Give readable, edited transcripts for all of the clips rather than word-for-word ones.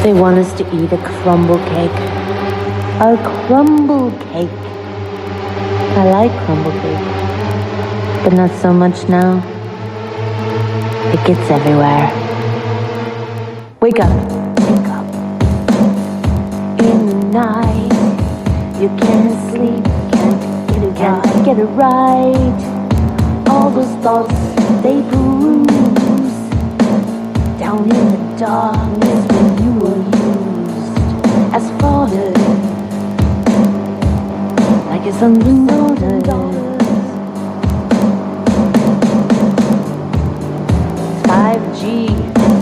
They want us to eat a crumble cake. A crumble cake. I like crumble cake, but not so much now. It gets everywhere. Wake up, wake up. In the night, you can't sleep, can't get it right. All those thoughts, they bruise down in the darkness when you were used as fodder, like your sons and daughters. 5G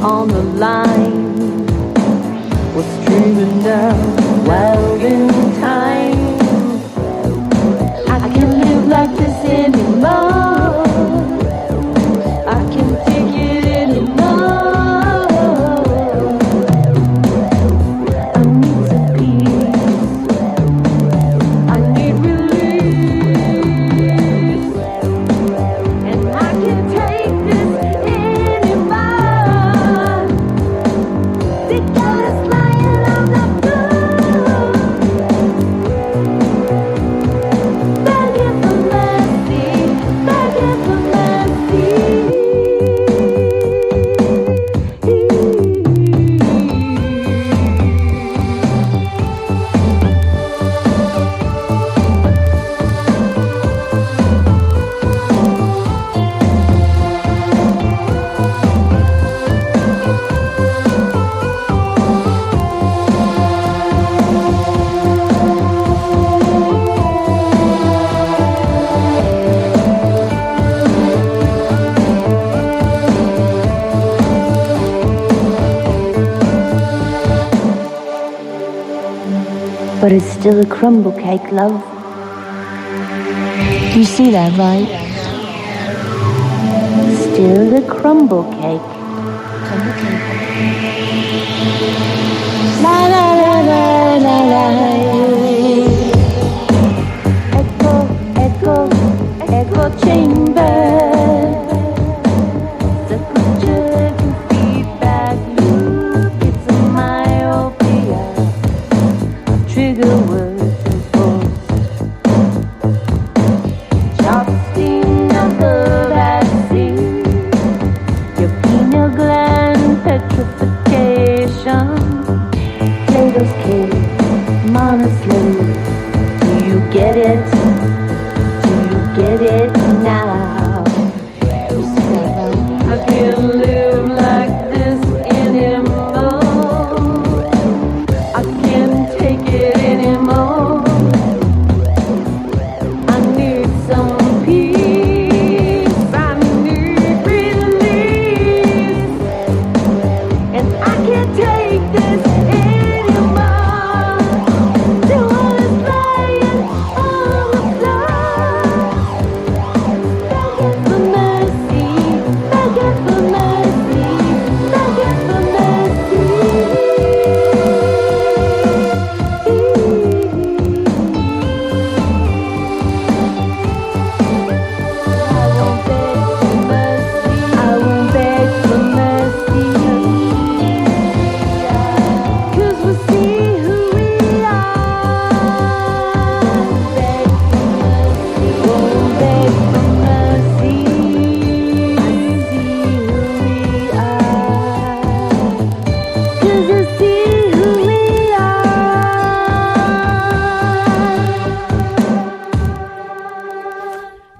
on the line was streaming down wild in time. I can't live like this anymore. I can't take it anymore. I need some peace. I need release. And I can't take this anymore. They got us lying on the floor. Begging for mercy, begging for mercy. But it's still a crumble cake, love. You see that, right? Still a crumble cake. Crumble cake. La la la la la la. Echo, echo, echo chamber. The projecting feedback loop. It's a myopia. Trigger words and force. Chopsting of the vaccine. Your pineal gland petrification. Plato's cave, monoslave. Do you get it? Do you get it now? I can't live like this anymore. I can't take it anymore. I need some peace. I need release. And I can't take this anymore. The world is lying on the floor. Begging for mercy, begging for mercy, begging for mercy. I won't beg for mercy. 'Cause we'll see who we are. Won't beg for mercy. See who we are. 'Cause we'll see who we are.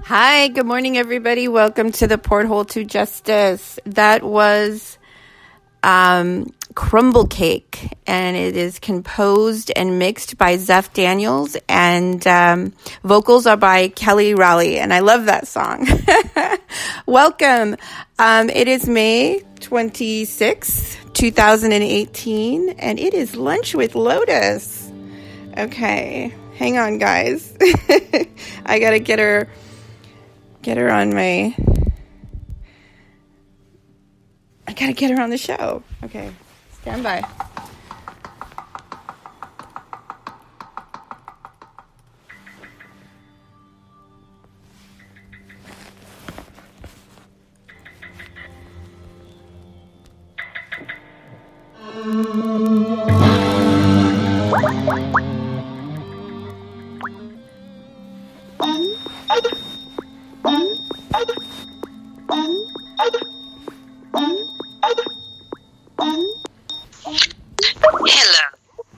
Hi, good morning, everybody. Welcome to the Porthole to Justice. That was Crumble Cake, and it is composed and mixed by Zeph Daniels, and vocals are by Kelly Rowley, and I love that song. Welcome. It is May 26th, 2018, and it is Lunch with Lotus. Okay, hang on, guys. I gotta get her on my... I gotta get her on the show. Okay, stand by. Hello.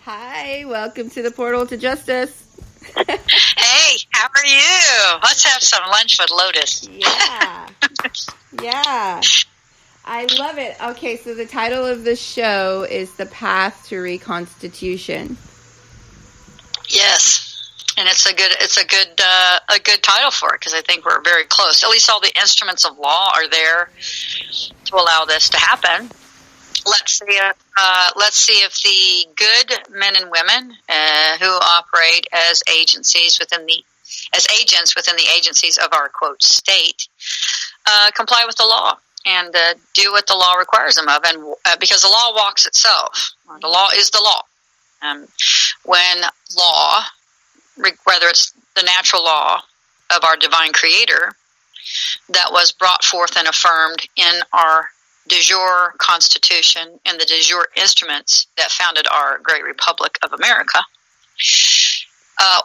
Hi, welcome to the Portal to Justice. Hey, how are you? Let's have some lunch with Lotus. Yeah. Yeah. I love it. Okay, so the title of the show is The Path to Reconstitution. Yes. And it's a good title for it, because I think we're very close. At least all the instruments of law are there to allow this to happen. Let's see if the good men and women who operate as agents within the agencies of our quote state comply with the law and do what the law requires them of, and because the law walks itself. The law is the law. When law, whether it's the natural law of our divine creator that was brought forth and affirmed in our de jure Constitution and the de jure instruments that founded our great Republic of America,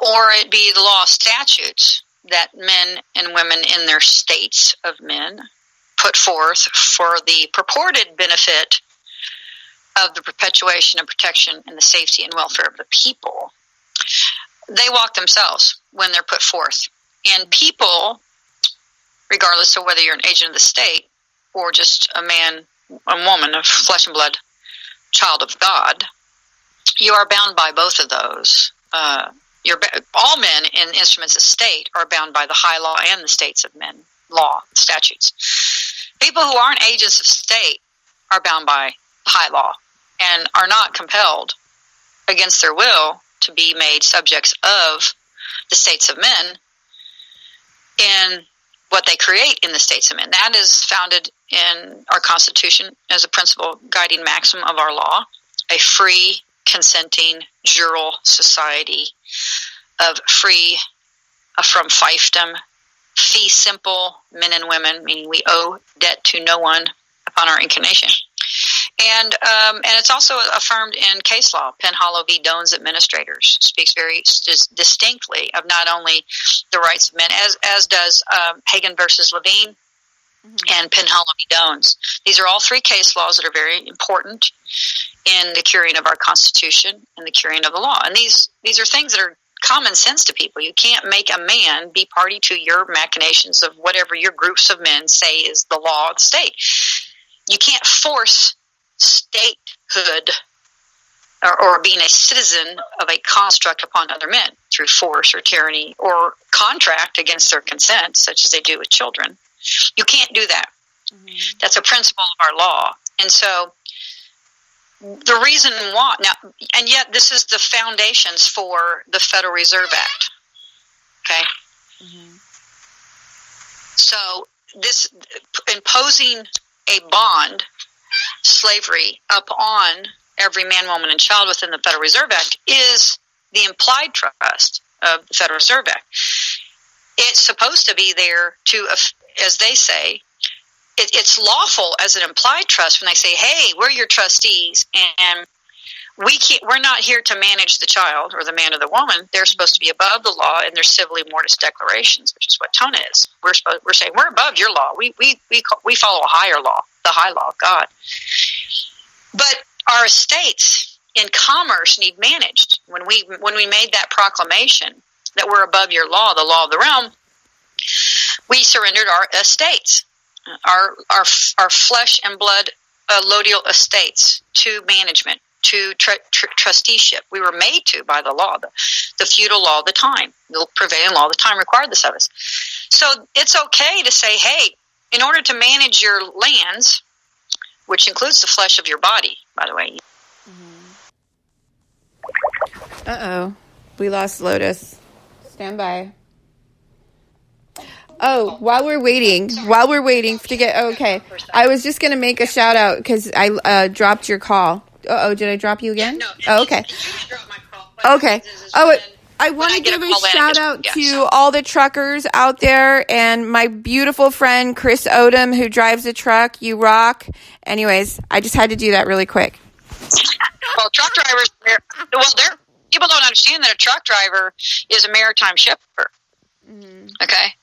or it be the law of statutes that men and women in their states of men put forth for the purported benefit of the perpetuation and protection and the safety and welfare of the people. They walk themselves when they're put forth. And people, regardless of whether you're an agent of the state or just a man, a woman of flesh and blood, child of God, you are bound by both of those. All men in instruments of state are bound by the high law and the states of men, law, statutes. People who aren't agents of state are bound by the high law and are not compelled against their will to be made subjects of the states of men in what they create in the states of men. That is founded in our Constitution as a principal guiding maxim of our law, a free, consenting, jural society of free from fiefdom, fee simple men and women, meaning we owe debt to no one upon our inclination. And it's also affirmed in case law. Penhallow v. Doan's Administrators speaks very distinctly of not only the rights of men, as does Hagan versus Levine and Penhallow v. Doan's. These are all three case laws that are very important in the curing of our Constitution and the curing of the law. And these are things that are common sense to people. You can't make a man be party to your machinations of whatever your groups of men say is the law of the state. You can't force statehood or being a citizen of a construct upon other men through force or tyranny or contract against their consent, such as they do with children. You can't do that. Mm-hmm. That's a principle of our law. And so the reason why now, and yet this is the foundations for the Federal Reserve Act. Okay? Mm-hmm. So this imposing a bond slavery upon every man, woman, and child within the Federal Reserve Act is the implied trust of the Federal Reserve Act. It's supposed to be there to, as they say, it's lawful as an implied trust when they say, hey, we're your trustees, and we're not here to manage the child or the man or the woman. They're supposed to be above the law in their civilly mortis declarations, which is what TONA is. We're saying we're above your law. We follow a higher law, the high law of God. But our estates in commerce need managed. When we made that proclamation that we're above your law, the law of the realm, we surrendered our estates, our flesh and blood allodial estates to management, to trusteeship. We were made to by the law, the feudal law of the time, the prevailing law of the time required this of us. So it's okay to say, hey, in order to manage your lands, which includes the flesh of your body, by the way. Uh-oh. We lost Lotus. Stand by. Oh, while we're waiting to get... Okay. I was just going to make a shout out because I dropped your call. Uh-oh, did I drop you again? No. Oh, okay. You dropped my call. Okay. I want to give a shout out to all the truckers out there and my beautiful friend Chris Odom who drives a truck. You rock. Anyways, I just had to do that really quick. Well, truck drivers, people don't understand that a truck driver is a maritime shipper. Mm-hmm. Okay?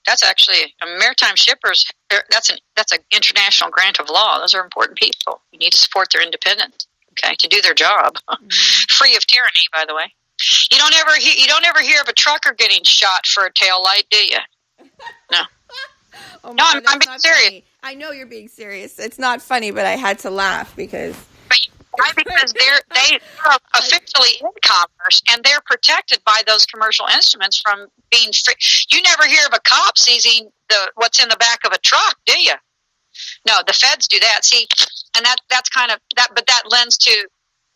That's actually maritime shippers. That's an international grant of law. Those are important people. You need to support their independence, okay, to do their job, free of tyranny. By the way, you don't ever hear of a trucker getting shot for a tail light, do you? No. Oh no, I'm being serious. Funny. I know you're being serious. It's not funny, but I had to laugh because. Because they're officially in commerce, and they're protected by those commercial instruments from being free. You never hear of a cop seizing what's in the back of a truck, do you? No, the feds do that. See, and that's kind of that, but that lends to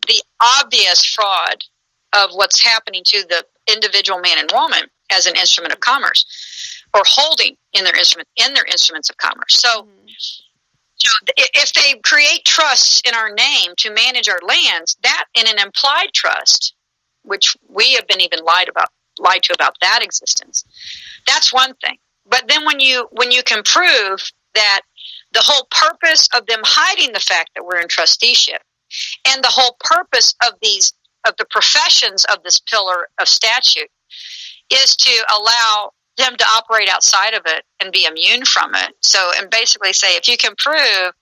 the obvious fraud of what's happening to the individual man and woman as an instrument of commerce, or holding in their instruments of commerce. So. If they create trusts in our name to manage our lands, that in an implied trust, which we have been even lied to about that existence, that's one thing. But then when you can prove that the whole purpose of them hiding the fact that we're in trusteeship, and the whole purpose of the professions of this pillar of statute is to allow them to operate outside of it and be immune from it. So, and basically say, if you can prove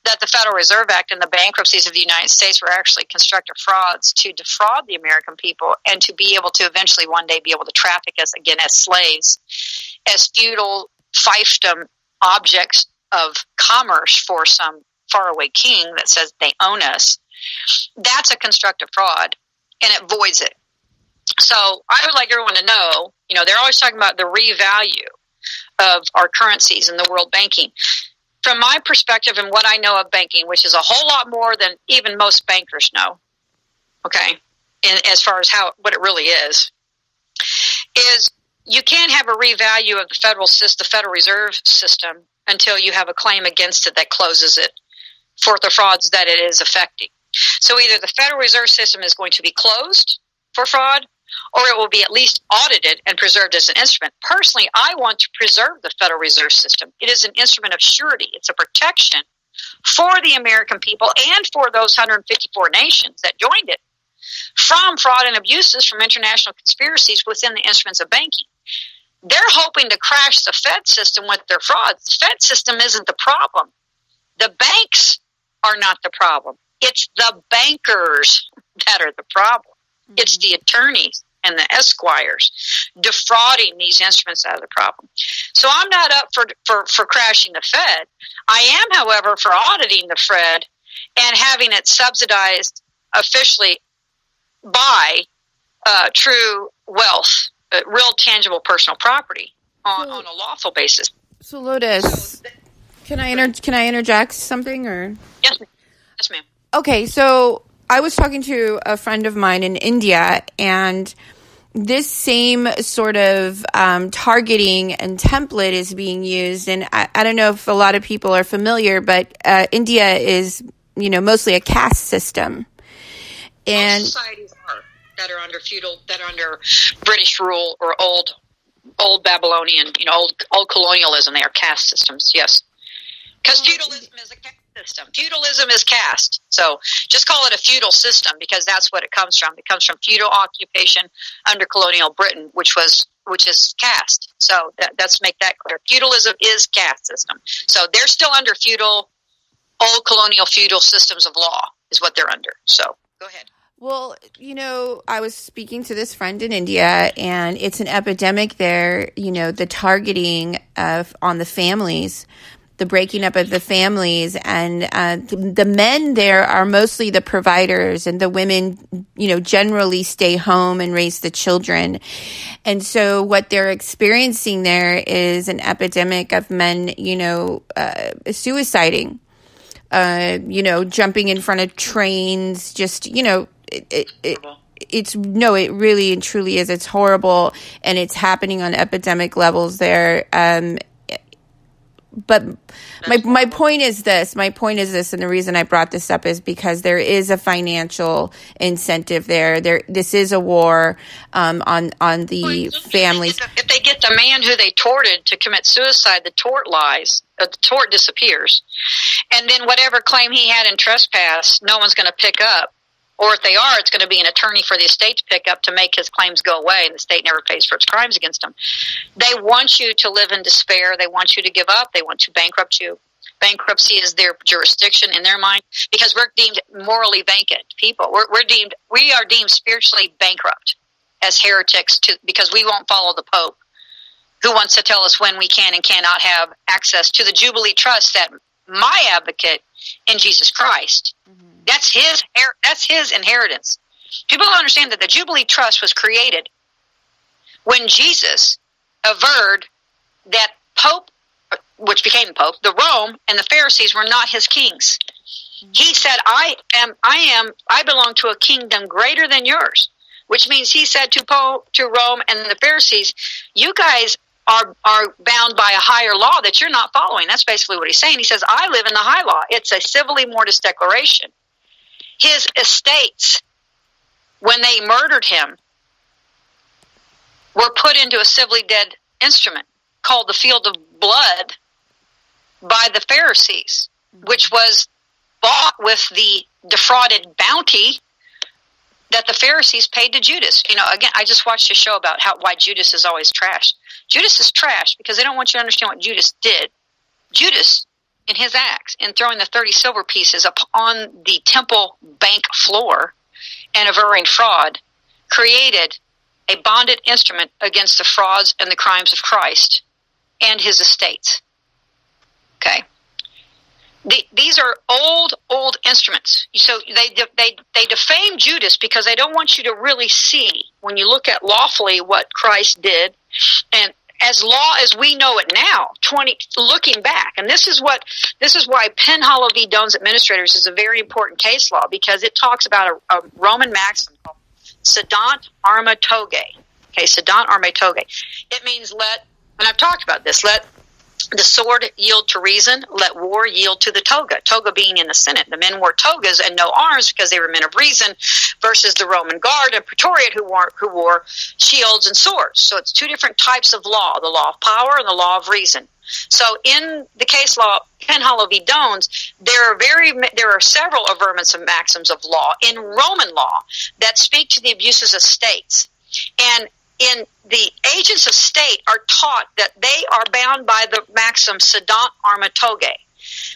that the Federal Reserve Act and the bankruptcies of the United States were actually constructive frauds to defraud the American people and to be able to eventually one day be able to traffic us again as slaves, as feudal fiefdom objects of commerce for some faraway king that says they own us, that's a constructive fraud, and it voids it. So I would like everyone to know, they're always talking about the revalue of our currencies in the world banking. From my perspective and what I know of banking, which is a whole lot more than even most bankers know, okay, as far as what it really is you can't have a revalue of the Federal Reserve System until you have a claim against it that closes it for the frauds that it is affecting. So either the Federal Reserve System is going to be closed for fraud, or it will be at least audited and preserved as an instrument. Personally, I want to preserve the Federal Reserve System. It is an instrument of surety. It's a protection for the American people and for those 154 nations that joined it from fraud and abuses from international conspiracies within the instruments of banking. They're hoping to crash the Fed system with their frauds. The Fed system isn't the problem. The banks are not the problem. It's the bankers that are the problem. It's the attorneys and the esquires defrauding these instruments out of the problem. So I'm not up for crashing the Fed. I am, however, for auditing the Fed and having it subsidized officially by true wealth, real tangible personal property on a lawful basis. So Lotus, can I interject something or? Yes, ma'am. Okay, so I was talking to a friend of mine in India, and this same sort of targeting and template is being used. And I don't know if a lot of people are familiar, but India is, mostly a caste system. And most societies are that are under British rule or old Babylonian, old colonialism. They are caste systems. Yes, because feudalism is a caste system. Feudalism is caste. So just call it a feudal system because that's what it comes from. It comes from feudal occupation under colonial Britain, which is caste. So let's make that clear. Feudalism is caste system. So they're still under old colonial feudal systems of law is what they're under. So go ahead. Well, I was speaking to this friend in India, and it's an epidemic there, the targeting on the families, the breaking up of the families, and the men there are mostly the providers, and the women, generally stay home and raise the children. And so what they're experiencing there is an epidemic of men, suiciding, jumping in front of trains, just, it really and truly is. It's horrible, and it's happening on epidemic levels there. But my point is this, and the reason I brought this up is because there is a financial incentive there. This is a war on the families. If they get the man who they torted to commit suicide, the tort lies. The tort disappears, and then whatever claim he had in trespass, no one's going to pick up. Or if they are, it's going to be an attorney for the estate to pick up to make his claims go away, and the state never pays for its crimes against him. They want you to live in despair. They want you to give up. They want to bankrupt you. Bankruptcy is their jurisdiction in their mind, because we're deemed morally vacant people. We are deemed spiritually bankrupt as heretics because we won't follow the Pope, who wants to tell us when we can and cannot have access to the Jubilee Trust that my advocate in Jesus Christ. That's his inheritance. People don't understand that the Jubilee Trust was created when Jesus averred that Pope, which became the Pope, the Rome and the Pharisees were not his kings. He said, I belong to a kingdom greater than yours, which means he said to Rome and the Pharisees, you guys are bound by a higher law that you're not following. That's basically what he's saying. He says, I live in the high law. It's a civilly mortis declaration. His estates, when they murdered him, were put into a civilly dead instrument called the field of blood by the Pharisees, which was bought with the defrauded bounty that the Pharisees paid to Judas. Again, I just watched a show about why Judas is always trashed. Judas is trashed because they don't want you to understand what Judas did. Judas, in his acts, in throwing the 30 silver pieces up on the temple bank floor and averring fraud, created a bonded instrument against the frauds and the crimes of Christ and his estates. Okay? These are old instruments. So they defame Judas because they don't want you to really see, when you look at lawfully what Christ did, and as law as we know it now, looking back. And this is why Penhallow v. Doan's Administrators is a very important case law, because it talks about a Roman maxim called sedant arma togae. Okay, sedant arma togae. It means and I've talked about this, let the sword yield to reason, let war yield to the toga. Toga being in the Senate. The men wore togas and no arms because they were men of reason, versus the Roman guard and praetorian who wore shields and swords. So it's two different types of law, the law of power and the law of reason. So in the case law, Penhallow v. Doan's, there are several averments of maxims of law in Roman law that speak to the abuses of states. And in the agents of state are taught that they are bound by the maxim sedant arma togae,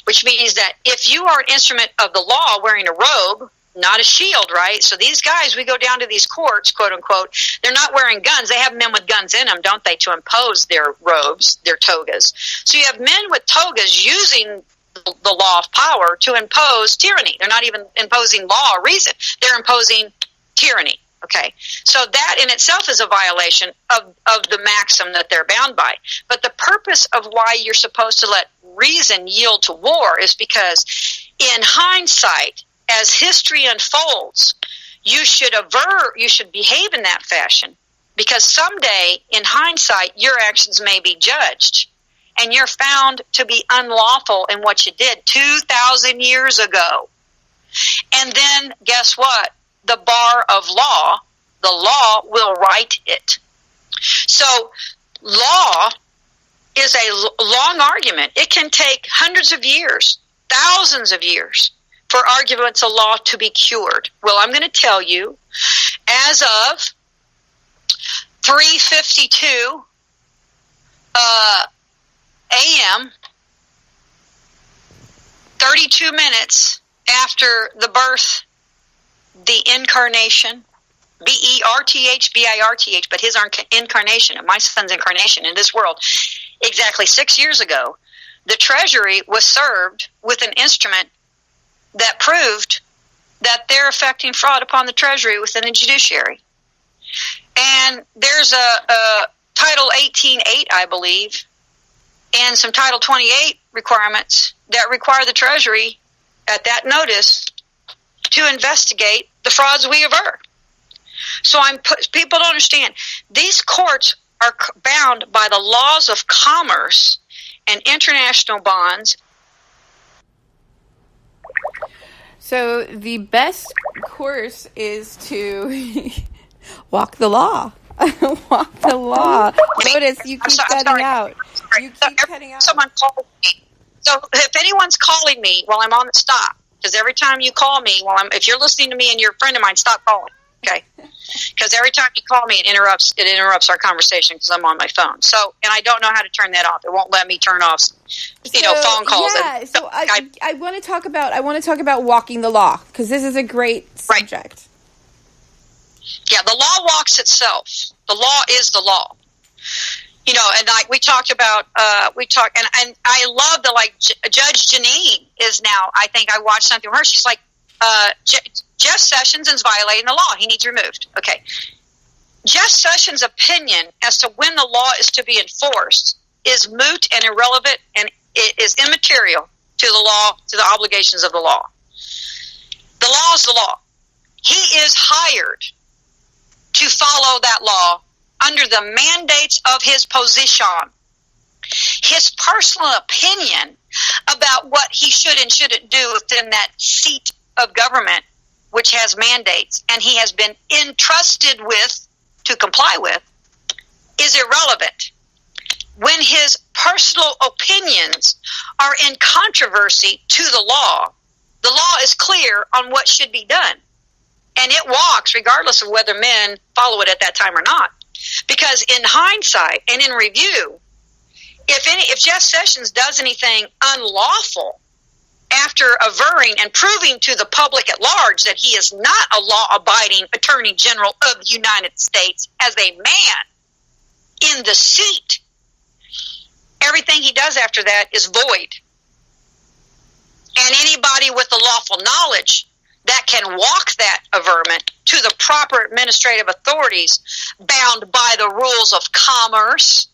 which means that if you are an instrument of the law wearing a robe, not a shield, right? So these guys, we go down to these courts, quote unquote, they're not wearing guns. They have men with guns in them, don't they, to impose their robes, their togas. So you have men with togas using the law of power to impose tyranny. They're not even imposing law or reason. They're imposing tyranny. Okay, so that in itself is a violation of the maxim that they're bound by. But the purpose of why you're supposed to let reason yield to war is because in hindsight, as history unfolds, you should behave in that fashion, because someday in hindsight your actions may be judged and you're found to be unlawful in what you did 2,000 years ago. And then guess what? The bar of law, the law will right it. So law is a long argument. It can take hundreds of years, thousands of years for arguments of law to be cured. Well, I'm going to tell you, as of 3:52 a.m., 32 minutes after the birth, the incarnation, B-E-R-T-H, B-I-R-T-H, but his incarnation, my son's incarnation in this world, exactly 6 years ago, the Treasury was served with an instrument that proved that they're effecting fraud upon the Treasury within the judiciary. And there's a Title 18.8, I believe, and some Title 28 requirements that require the Treasury at that notice to investigate the frauds we aver. So people don't understand. These courts are bound by the laws of commerce and international bonds. So the best course is to walk the law. Walk the law. Lotus, you keep cutting out. You keep cutting out. Someone called me. So if anyone's calling me while I'm on the stop, because every time you call me, if you're listening to me and you're a friend of mine, stop calling. Okay, because every time you call me, it interrupts our conversation because I'm on my phone. So, and I don't know how to turn that off. It won't let me turn off, phone calls. Yeah. So I want to talk about walking the law, because this is a great subject. Right. Yeah, the law walks itself. The law is the law. And like we talked about, and I love that, like, Judge Janine is now, I think I watched something with her. She's like, Jeff Sessions is violating the law. He needs removed. Okay. Jeff Sessions' opinion as to when the law is to be enforced is moot and irrelevant, and it is immaterial to the law, to the obligations of the law. The law is the law. He is hired to follow that law under the mandates of his position. His personal opinion about what he should and shouldn't do within that seat of government, which has mandates, and he has been entrusted with to comply with, is irrelevant. When his personal opinions are in controversy to the law is clear on what should be done. And it walks regardless of whether men follow it at that time or not. Because in hindsight and in review, if Jeff Sessions does anything unlawful after averring and proving to the public at large that he is not a law-abiding Attorney General of the United States as a man in the seat, everything he does after that is void. And anybody with the lawful knowledge that can walk that averment to the proper administrative authorities bound by the rules of commerce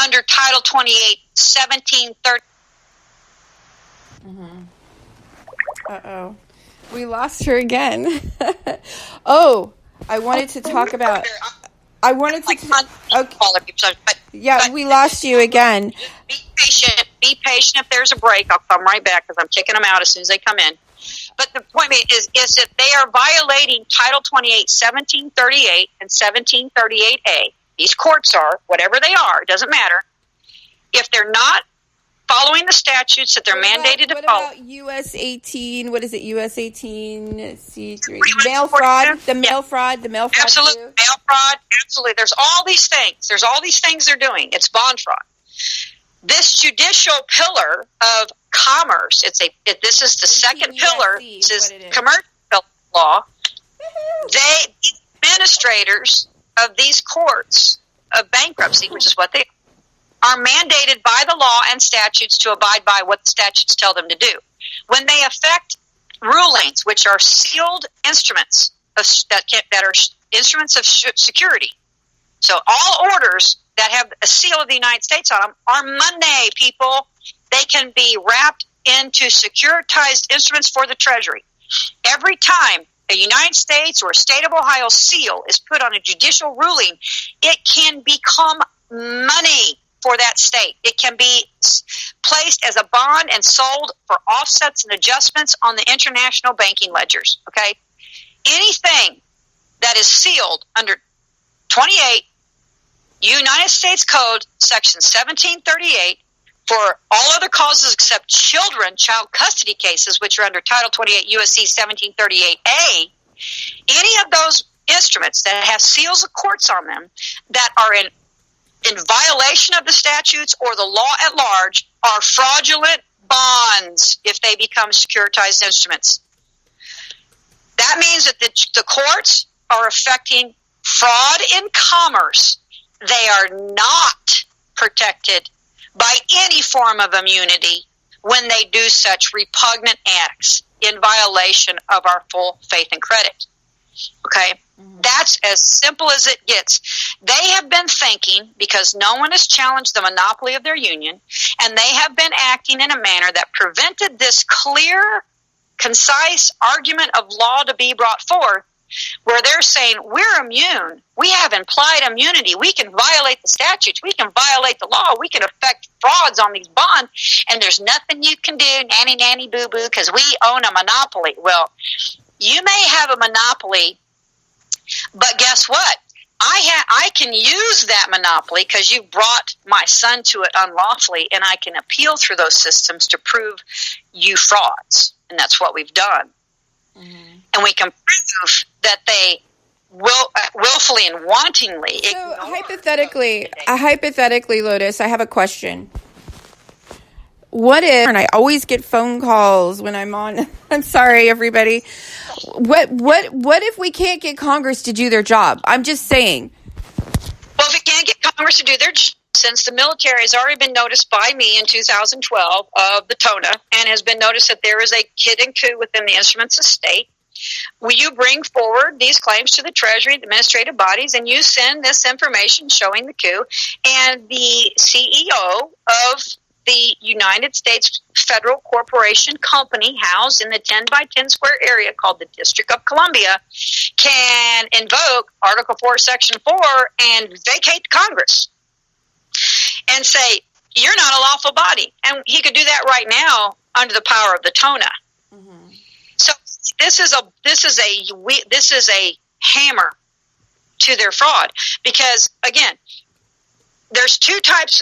under Title 28, 1730. Mm-hmm. Uh-oh. We lost her again. Oh, I wanted to talk about... we lost you again. Be patient. Be patient if there's a break. I'll come right back because I'm kicking them out as soon as they come in. But the point is that they are violating Title 28, 1738, and 1738A. These courts are, whatever they are, it doesn't matter. If they're not following the statutes that they're mandated to follow. What about U.S. 18? What is it? U.S. 18 C3. Mail fraud. The mail fraud. Absolutely. Too. Mail fraud. Absolutely. There's all these things. They're doing. It's bond fraud. This judicial pillar of commerce, this is the second pillar. This is commercial law. The administrators of these courts of bankruptcy, which is what they are mandated by the law and statutes to abide by what the statutes tell them to do. When they affect rulings, which are sealed instruments that are instruments of security. So all orders that have a seal of the United States on them are money, people. They can be wrapped into securitized instruments for the Treasury. Every time a United States or a state of Ohio seal is put on a judicial ruling, it can become money for that state. It can be placed as a bond and sold for offsets and adjustments on the international banking ledgers. Okay? Anything that is sealed under 28 United States Code, Section 1738, for all other causes except child custody cases, which are under Title 28 U.S.C. 1738A, any of those instruments that have seals of courts on them that are in violation of the statutes or the law at large are fraudulent bonds if they become securitized instruments. That means that the courts are affecting fraud in commerce. They are not protected by any form of immunity when they do such repugnant acts in violation of our full faith and credit. Okay? That's as simple as it gets. They have been thinking, because no one has challenged the monopoly of their union, and they have been acting in a manner that prevented this clear, concise argument of law to be brought forth, where they're saying, we're immune. We have implied immunity. We can violate the statutes. We can violate the law. We can affect frauds on these bonds, and there's nothing you can do, nanny, nanny, boo-boo, because we own a monopoly. Well, you may have a monopoly, but guess what? I can use that monopoly because you brought my son to it unlawfully, and I can appeal through those systems to prove you frauds. and that's what we've done. And we can prove that they willfully and wantingly. So hypothetically, Lotus, I have a question. What if, and I always get phone calls when I'm on, I'm sorry, everybody. What if we can't get Congress to do their job? I'm just saying. Well, if we can't get Congress to do their job, since the military has already been noticed by me in 2012 of the TONA, and has been noticed that there is a hidden coup within the instruments of state, will you bring forward these claims to the Treasury, the administrative bodies, and you send this information showing the coup, and the CEO of the United States Federal Corporation Company housed in the 10 by 10 square area called the District of Columbia can invoke Article 4, Section 4 and vacate Congress and say, you're not a lawful body. And he could do that right now under the power of the TONA. So this is a hammer to their fraud, because again, there's two types.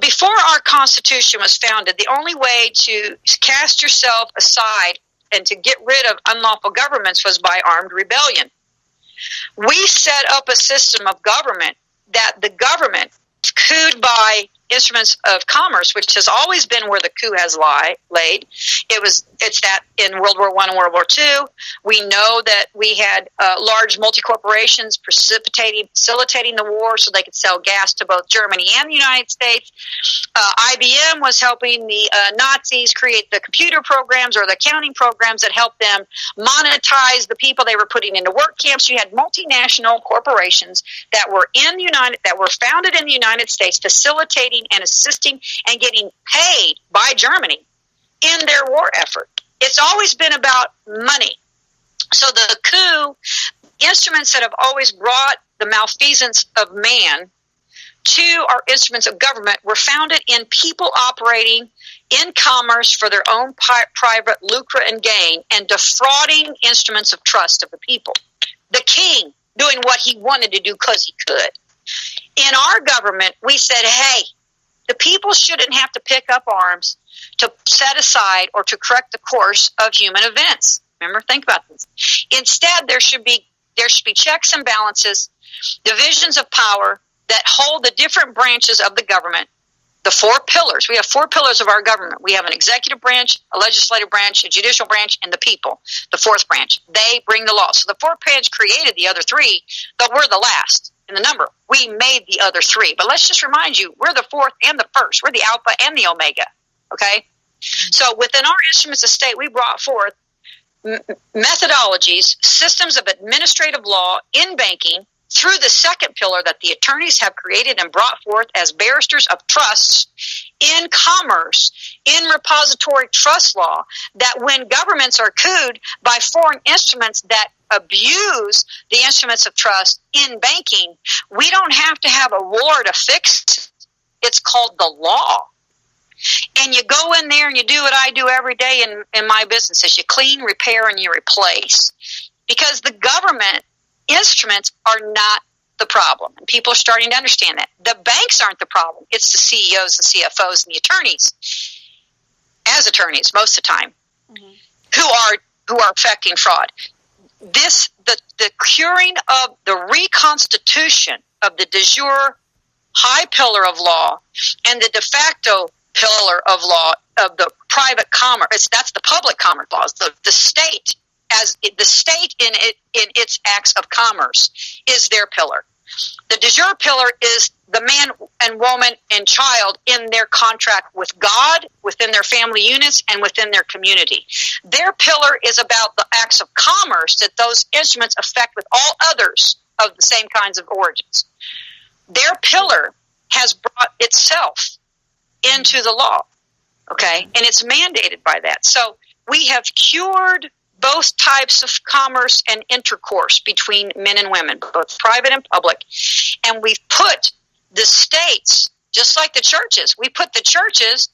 Before our Constitution was founded, the only way to cast yourself aside and to get rid of unlawful governments was by armed rebellion. We set up a system of government that the government could by instruments of commerce, which has always been where the coup has laid. It's that in World War I and World War II. We know that we had large multi-corporations facilitating the war so they could sell gas to both Germany and the United States. IBM was helping the Nazis create the computer programs or the accounting programs that helped them monetize the people they were putting into work camps. You had multinational corporations that were founded in the United States, facilitating and assisting and getting paid by Germany in their war effort. It's always been about money. So the coup, instruments that have always brought the malfeasance of man to our instruments of government were founded in people operating in commerce for their own private lucre and gain and defrauding instruments of trust of the people. The king doing what he wanted to do because he could. In our government, we said, hey, the people shouldn't have to pick up arms to set aside or to correct the course of human events. Remember, think about this. Instead, there should be checks and balances, divisions of power that hold the different branches of the government, the four pillars. We have four pillars of our government. We have an executive branch, a legislative branch, a judicial branch, and the people, the fourth branch. They bring the law. So the fourth branch created the other three, but we're the last in the number. We made the other three. But let's just remind you, we're the fourth and the first. We're the alpha and the omega. Okay? So within our instruments of state, we brought forth methodologies, systems of administrative law in banking through the second pillar that the attorneys have created and brought forth as barristers of trusts in commerce, in repository trust law, that when governments are cooed by foreign instruments that abuse the instruments of trust in banking, we don't have to have a war to fix it. It's called the law. And you go in there and you do what I do every day in my businesses. You clean, repair, and you replace. Because the government instruments are not the problem. And people are starting to understand that. The banks aren't the problem. It's the CEOs and CFOs and the attorneys, as attorneys most of the time, who are affecting fraud. The curing of the reconstitution of the de jure high pillar of law and the de facto pillar of law of the private commerce. That's the public commerce laws. The state, as the state in its acts of commerce, is their pillar. The de jure pillar is the man and woman and child in their contract with God, within their family units, and within their community. Their pillar is about the acts of commerce that those instruments affect with all others of the same kinds of origins. Their pillar has brought itself into the law, okay? And it's mandated by that. So we have cured both types of commerce and intercourse between men and women, both private and public. And we've put the states, just like the churches, we put the churches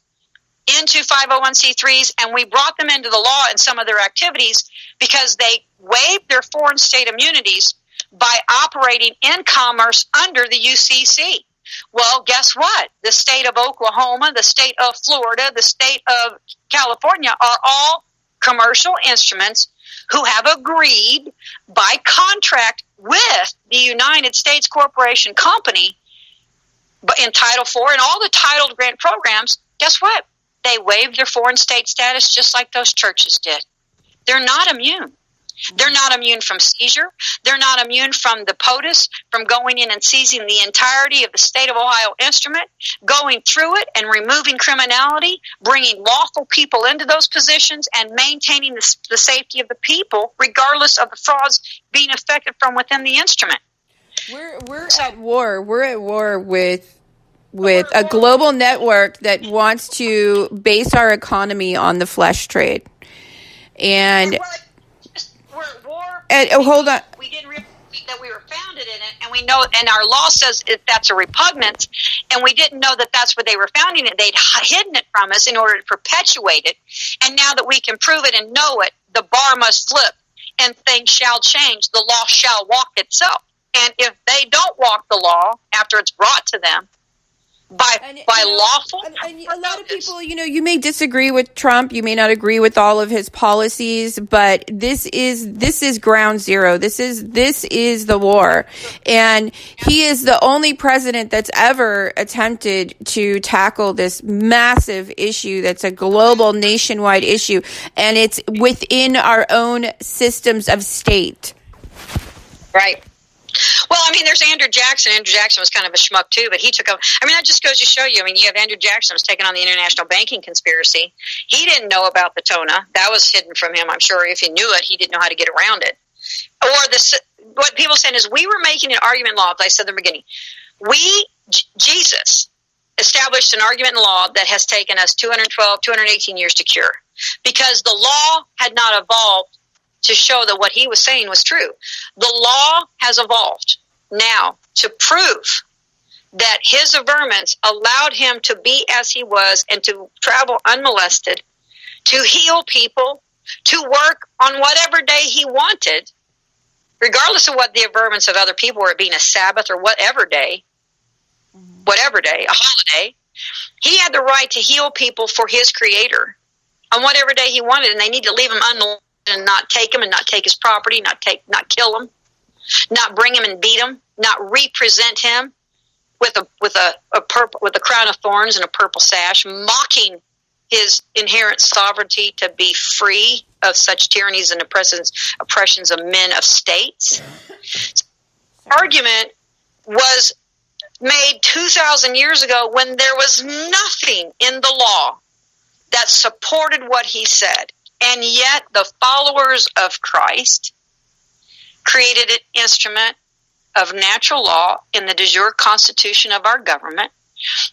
into 501c3s and we brought them into the law in some of their activities because they waived their foreign state immunities by operating in commerce under the UCC. Well, guess what? The state of Oklahoma, the state of Florida, the state of California are all commercial instruments who have agreed by contract with the United States Corporation Company in Title IV and all the titled grant programs, guess what? They waived their foreign state status just like those churches did. They're not immune. They're not immune from seizure. They're not immune from the POTUS, from going in and seizing the entirety of the state of Ohio instrument, going through it and removing criminality, bringing lawful people into those positions, and maintaining the safety of the people, regardless of the frauds being effected from within the instrument. We're at war. We're at war with a global network that wants to base our economy on the flesh trade. And we're at war. Hold on. We didn't realize that we were founded in it, and we know, and our law says that's a repugnance, and we didn't know that that's where they were founding it. They'd hidden it from us in order to perpetuate it, and now that we can prove it and know it, the bar must flip, and things shall change. The law shall walk itself. And if they don't walk the law after it's brought to them by lawful, and a lot of people, you may disagree with Trump, you may not agree with all of his policies, but this is ground zero. This is the war, and he is the only president that's ever attempted to tackle this massive issue that's a global, nationwide issue, and it's within our own systems of state. Right. Well, there's Andrew Jackson. Andrew Jackson was kind of a schmuck too, but he took up. That just goes to show you. You have Andrew Jackson was taking on the international banking conspiracy. He didn't know about the TONA. That was hidden from him. I'm sure if he knew it, he didn't know how to get around it. Or what people saying is we were making an argument in law, as I said in the beginning. Jesus established an argument in law that has taken us 218 years to cure because the law had not evolved to show that what he was saying was true. The law has evolved now to prove that his averments allowed him to be as he was and to travel unmolested, to heal people, to work on whatever day he wanted, regardless of what the averments of other people were, it being a Sabbath or whatever day, a holiday. He had the right to heal people for his Creator on whatever day he wanted, and they need to leave him unmolested and not take him and not take his property, not kill him, not bring him and beat him, not represent him with a crown of thorns and a purple sash, mocking his inherent sovereignty to be free of such tyrannies and oppressions of men of states. Argument was made 2,000 years ago when there was nothing in the law that supported what he said. And yet the followers of Christ created an instrument of natural law in the de jure constitution of our government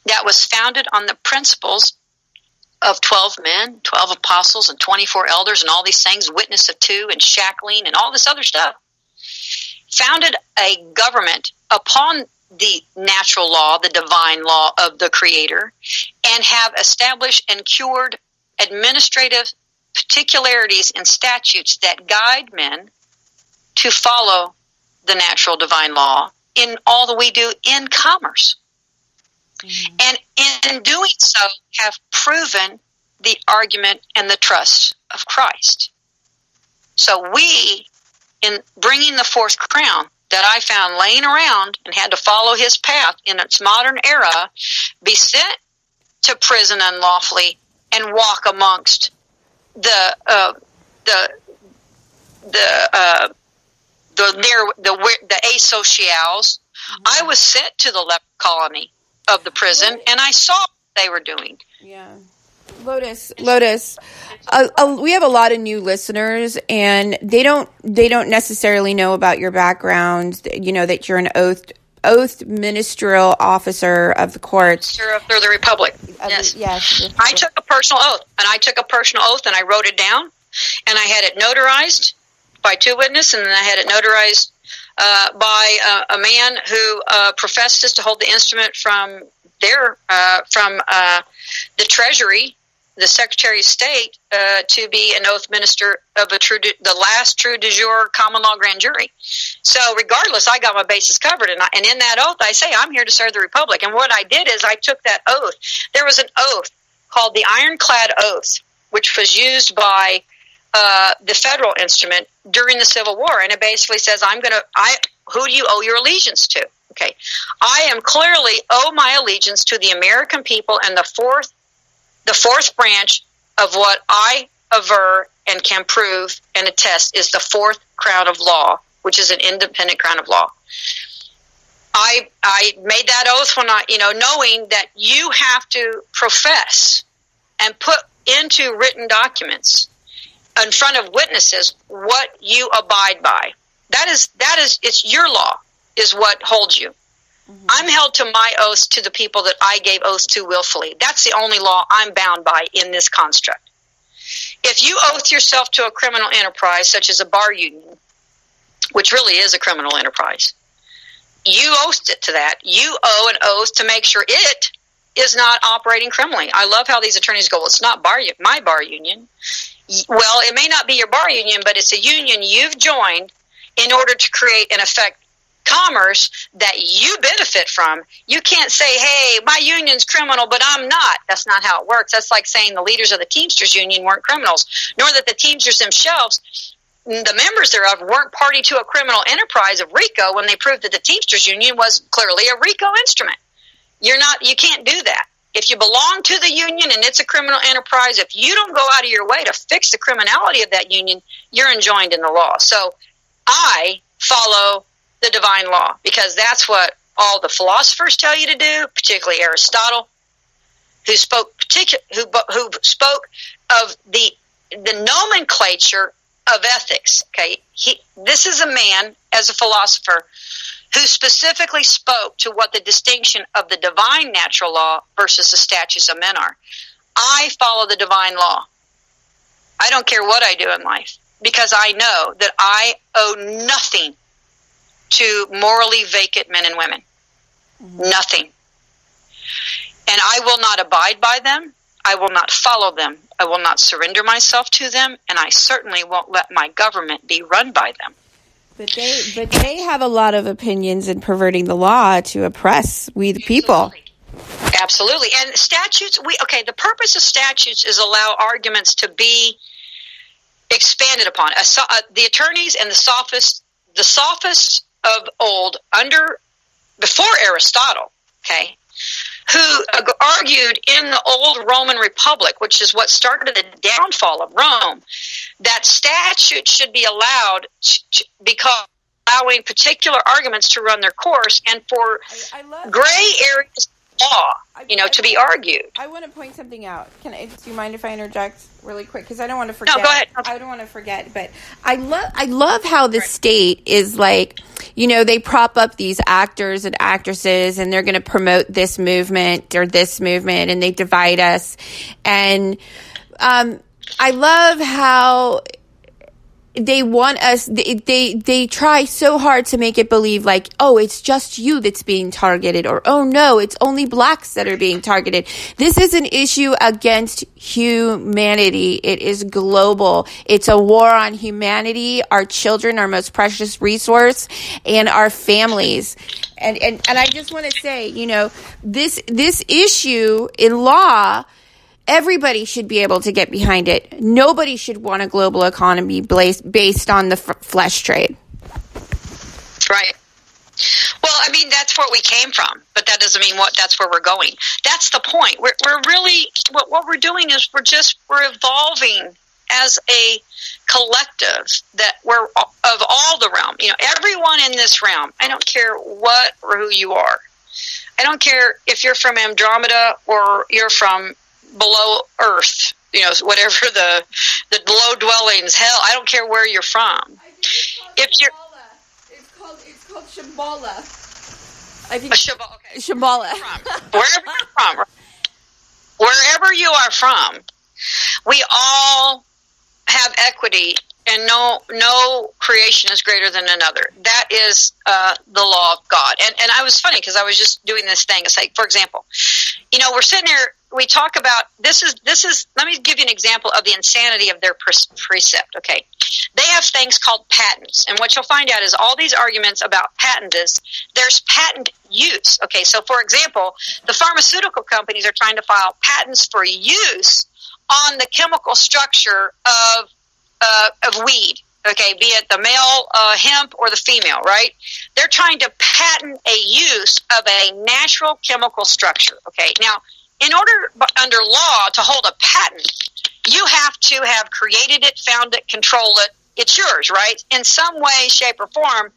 that was founded on the principles of 12 men, 12 apostles, and 24 elders, and all these things, witness of two, and shackling, and all this other stuff. Founded a government upon the natural law, the divine law of the Creator, and have established and cured administrative particularities and statutes that guide men to follow the natural divine law in all that we do in commerce. Mm-hmm. And in doing so, have proven the argument and the trust of Christ. So we, in bringing the fourth crown that I found laying around and had to follow his path in its modern era, be sent to prison unlawfully and walk amongst the asocials. Mm-hmm. I was sent to the leper colony of the prison, and I saw what they were doing. Yeah. Lotus. We have a lot of new listeners, and they don't necessarily know about your background. That you're an oath ministerial officer of the courts. Of the Republic. Yes. Yes. I took a personal oath, and I wrote it down, and I had it notarized by two witnesses, and then I had it notarized by a man who professes to hold the instrument from the Treasury, the Secretary of State, to be an oath minister of the last true de jure common law grand jury. So regardless, I got my bases covered, and in that oath I say I'm here to serve the Republic. And what I did is I took that oath. There was an oath called the Ironclad Oath, which was used by the federal instrument during the Civil War, and it basically says, who do you owe your allegiance to? Okay, I am clearly owe my allegiance to the American people and the fourth branch of what I aver and can prove and attest is the fourth crown of law, which is an independent crown of law. I made that oath when knowing that you have to profess and put into written documents in front of witnesses what you abide by. That is, it's your law is what holds you. Mm-hmm. I'm held to my oaths to the people that I gave oaths to willfully. That's the only law I'm bound by in this construct. If you oath yourself to a criminal enterprise, such as a bar union, which really is a criminal enterprise, you oathed it to that. You owe an oath to make sure it is not operating criminally. I love how these attorneys go, well, it's not my bar union. Well, it may not be your bar union, but it's a union you've joined in order to create and affect commerce that you benefit from. You can't say, hey, my union's criminal, but I'm not. That's not how it works. That's like saying the leaders of the Teamsters Union weren't criminals, nor that the Teamsters themselves, the members thereof, weren't party to a criminal enterprise of RICO when they proved that the Teamsters Union was clearly a RICO instrument. You can't do that. If you belong to the union and it's a criminal enterprise, if you don't go out of your way to fix the criminality of that union, you're enjoined in the law. So I follow the divine law because that's what all the philosophers tell you to do, particularly Aristotle, who spoke of the nomenclature of ethics. Okay, this is a man as a philosopher who specifically spoke to what the distinction of the divine natural law versus the statutes of men are. I follow the divine law. I don't care what I do in life because I know that I owe nothing to morally vacant men and women. Mm-hmm. Nothing. And I will not abide by them. I will not follow them. I will not surrender myself to them. And I certainly won't let my government be run by them. But they have a lot of opinions in perverting the law to oppress we the people. Absolutely. And statutes, the purpose of statutes is allow arguments to be expanded upon. The attorneys and the sophists of old before Aristotle, okay, who argued in the old Roman Republic, which is what started the downfall of Rome, that statute should be allowed because allowing particular arguments to run their course and for gray areas of law, to be argued. I want to point something out. Do you mind if I interject really quick? Because I don't want to forget. No, go ahead. I don't want to forget, but I love how the state is like, they prop up these actors and actresses and they're going to promote this movement or this movement and they divide us. And I love how they want us, they try so hard to make it believe like, oh, it's just you that's being targeted, or, oh no, it's only blacks that are being targeted. This is an issue against humanity. It is global. It's a war on humanity, our children, our most precious resource, and our families. And I just want to say, this issue in law, everybody should be able to get behind it. Nobody should want a global economy based on the flesh trade. Right. Well, that's where we came from, but that doesn't mean that's where we're going. That's the point. We're really, what we're doing is we're evolving as a collective that we're of all the realm. Everyone in this realm, I don't care what or who you are. I don't care if you're from Andromeda or you're from below Earth, whatever the below dwellings, hell, I don't care where you're from. If you're, it's called Shambhala. I think okay. Shambhala. Wherever you are from, we all have equity, and no creation is greater than another. That is the law of God. And I was funny because I was just doing this thing. It's like, for example, we're sitting here. We talk about this is. Let me give you an example of the insanity of their precept. Okay, they have things called patents, and what you'll find out is all these arguments about patent is there's patent use. Okay, so for example, the pharmaceutical companies are trying to file patents for use on the chemical structure of of weed, okay, be it the male hemp or the female, right? They're trying to patent a use of a natural chemical structure, okay? Now, in order, under law, to hold a patent, you have to have created it, found it, controlled it. It's yours, right? In some way, shape, or form,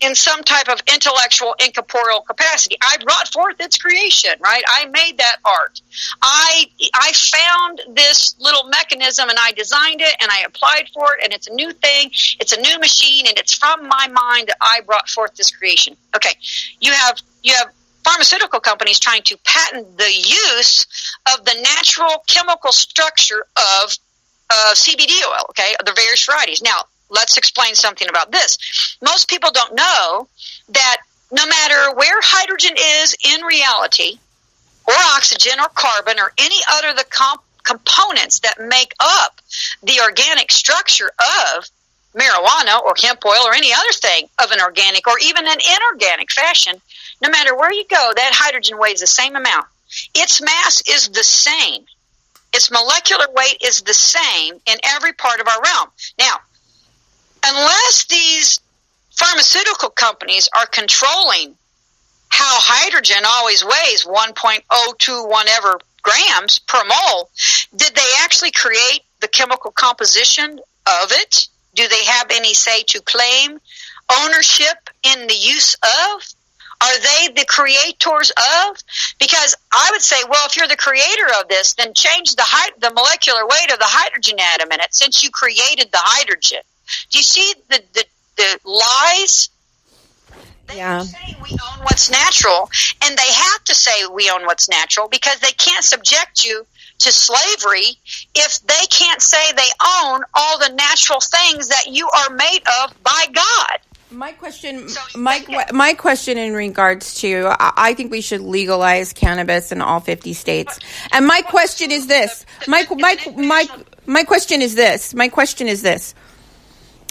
in some type of intellectual, incorporeal capacity. I brought forth its creation, right? I made that art. I found this little mechanism, and I designed it, and I applied for it, and it's a new thing. It's a new machine, and it's from my mind that I brought forth this creation. Okay, you have pharmaceutical companies trying to patent the use of the natural chemical structure of CBD oil, okay, of the various varieties. Now, let's explain something about this. Most people don't know that no matter where hydrogen is in reality, or oxygen or carbon or any other of the components that make up the organic structure of marijuana or hemp oil or any other thing of an organic or even an inorganic fashion, no matter where you go, that hydrogen weighs the same amount. Its mass is the same. Its molecular weight is the same in every part of our realm. Now, unless these pharmaceutical companies are controlling how hydrogen always weighs 1.02 whatever grams per mole, did they actually create the chemical composition of it? Do they have any say to claim ownership in the use of? Are they the creators of? Because I would say, well, if you're the creator of this, then change the molecular weight of the hydrogen atom in it, since you created the hydrogen. Do you see the lies? They say we own what's natural, and they have to say we own what's natural because they can't subject you to slavery if they can't say they own all the natural things that you are made of by God. My question in regards to, I think we should legalize cannabis in all 50 states. And my question is this. My question is this.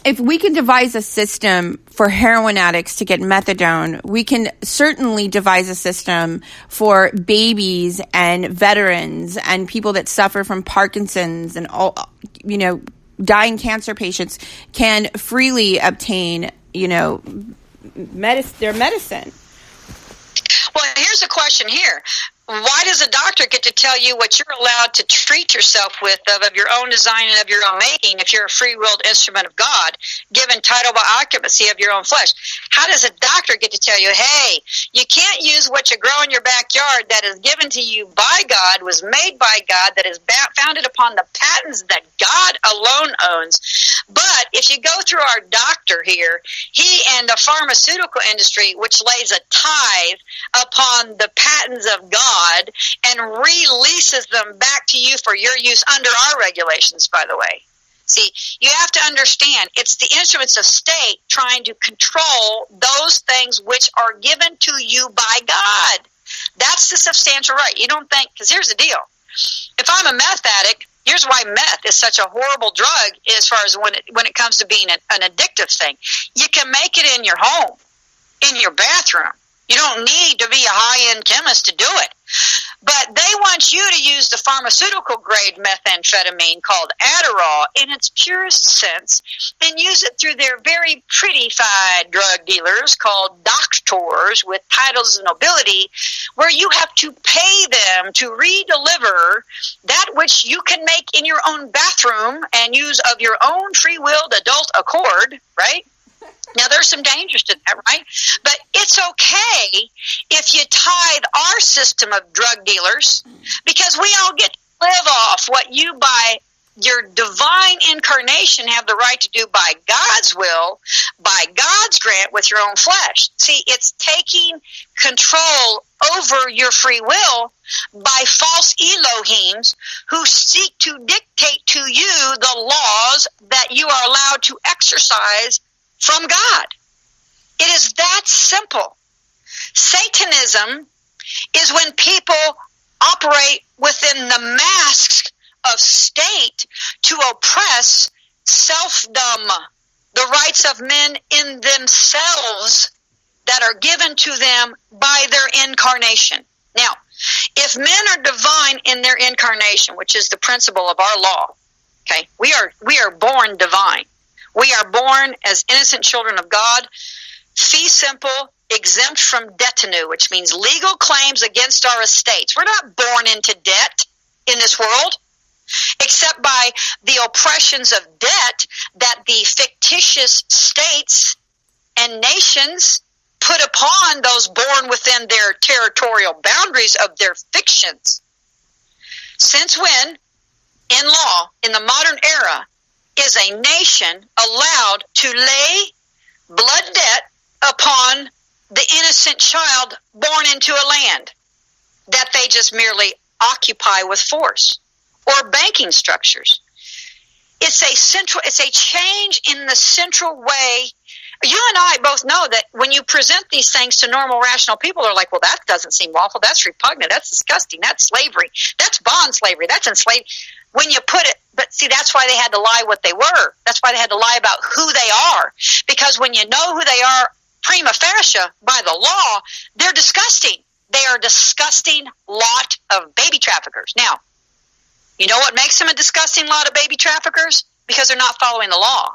If we can devise a system for heroin addicts to get methadone, we can certainly devise a system for babies and veterans and people that suffer from Parkinson's and all, dying cancer patients can freely obtain, their medicine. Well, here's the question here. Why does a doctor get to tell you what you're allowed to treat yourself with of your own design and of your own making if you're a free-willed instrument of God, given title by occupancy of your own flesh? How does a doctor get to tell you, hey, you can't use what you grow in your backyard that is given to you by God, was made by God, that is founded upon the patents that God alone owns? But if you go through our doctor here, he and the pharmaceutical industry, which lays a tithe upon the patents of God, and releases them back to you for your use under our regulations, by the way. See, you have to understand, it's the instruments of state trying to control those things which are given to you by God. That's the substantial right. You don't think, because here's the deal. If I'm a meth addict, here's why meth is such a horrible drug as far as when it comes to being an addictive thing. You can make it in your home, in your bathroom. You don't need to be a high-end chemist to do it. But they want you to use the pharmaceutical grade methamphetamine called Adderall in its purest sense and use it through their very prettified drug dealers called doctors with titles of nobility, where you have to pay them to redeliver that which you can make in your own bathroom and use of your own free-willed adult accord, right? Now, there's some dangers to that, right? But it's okay if you tithe our system of drug dealers, because we all get to live off what you, by your divine incarnation, have the right to do by God's will, by God's grant with your own flesh. See, it's taking control over your free will by false Elohims who seek to dictate to you the laws that you are allowed to exercise from God. It is that simple. Satanism is when people operate within the masks of state to oppress selfdom, the rights of men in themselves that are given to them by their incarnation. Now, if men are divine in their incarnation, which is the principle of our law, Okay, we are born divine. We are born as innocent children of God, fee simple, exempt from detenue, which means legal claims against our estates. We're not born into debt in this world, except by the oppressions of debt that the fictitious states and nations put upon those born within their territorial boundaries of their fictions. Since when, in law, in the modern era, is a nation allowed to lay blood debt upon the innocent child born into a land that they just merely occupy with force, or banking structures? It's a change in the central way. You and I both know that when you present these things to normal, rational people, they're like, well, that doesn't seem lawful. That's repugnant. That's disgusting. That's slavery. That's bond slavery. That's enslavement. When you put it, but see, that's why they had to lie what they were. That's why they had to lie about who they are. Because when you know who they are prima facie by the law, they're disgusting. They are a disgusting lot of baby traffickers. Now, you know what makes them a disgusting lot of baby traffickers? Because they're not following the law.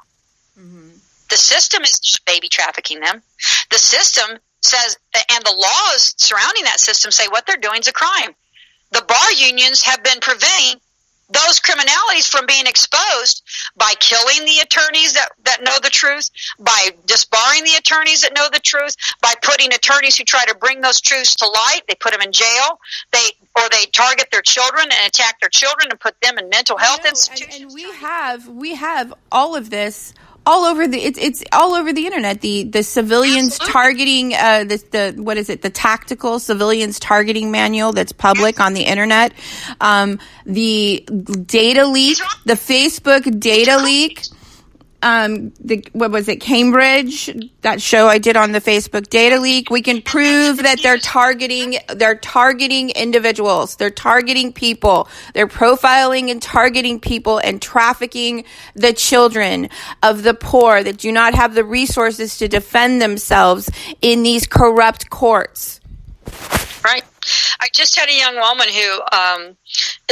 Mm-hmm. The system is baby trafficking them. The system says, and the laws surrounding that system say what they're doing is a crime. The bar unions have been preventing those criminalities from being exposed by killing the attorneys that know the truth, by disbarring the attorneys that know the truth, by putting attorneys who try to bring those truths to light. They put them in jail. They target their children and attack their children and put them in mental health institutions. And we have all of this all over it's all over the internet. The civilians targeting the tactical civilians targeting manual that's public on the internet. The data leak, the Facebook data leak. What was it? Cambridge, that show I did on the Facebook data leak. We can prove that they're targeting individuals. They're targeting people. They're profiling and targeting people and trafficking the children of the poor that do not have the resources to defend themselves in these corrupt courts. Right. I just had a young woman who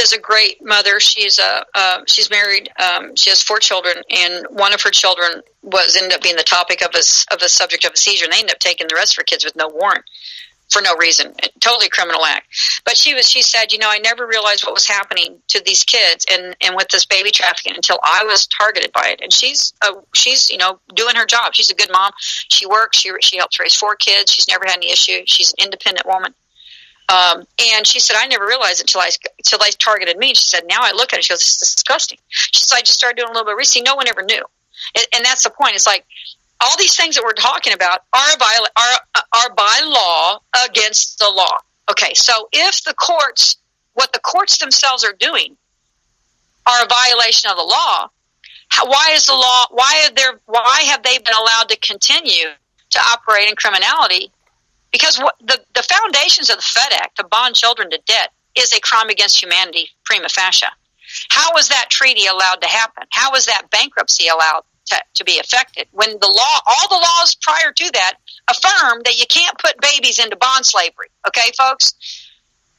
is a great mother. She's married. She has 4 children, and one of her children ended up being the topic of a subject of a seizure. And they ended up taking the rest of her kids with no warrant for no reason, totally criminal act. But she said, I never realized what was happening to these kids and with this baby trafficking until I was targeted by it. And she's doing her job. She's a good mom. She works. She helps raise 4 kids. She's never had any issue. She's an independent woman. And she said, I never realized it until they targeted me. She said, now I look at it, she goes, this is disgusting. She said, I just started doing a little bit of research. No one ever knew. And that's the point. It's like all these things that we're talking about are by law against the law. Okay, so if what the courts themselves are doing are a violation of the law, why have they been allowed to continue to operate in criminality? Because the foundations of the Fed Act, to bond children to debt, is a crime against humanity prima facie. How was that treaty allowed to happen? How was that bankruptcy allowed to be effected? When all the laws prior to that affirm that you can't put babies into bond slavery. Okay, folks?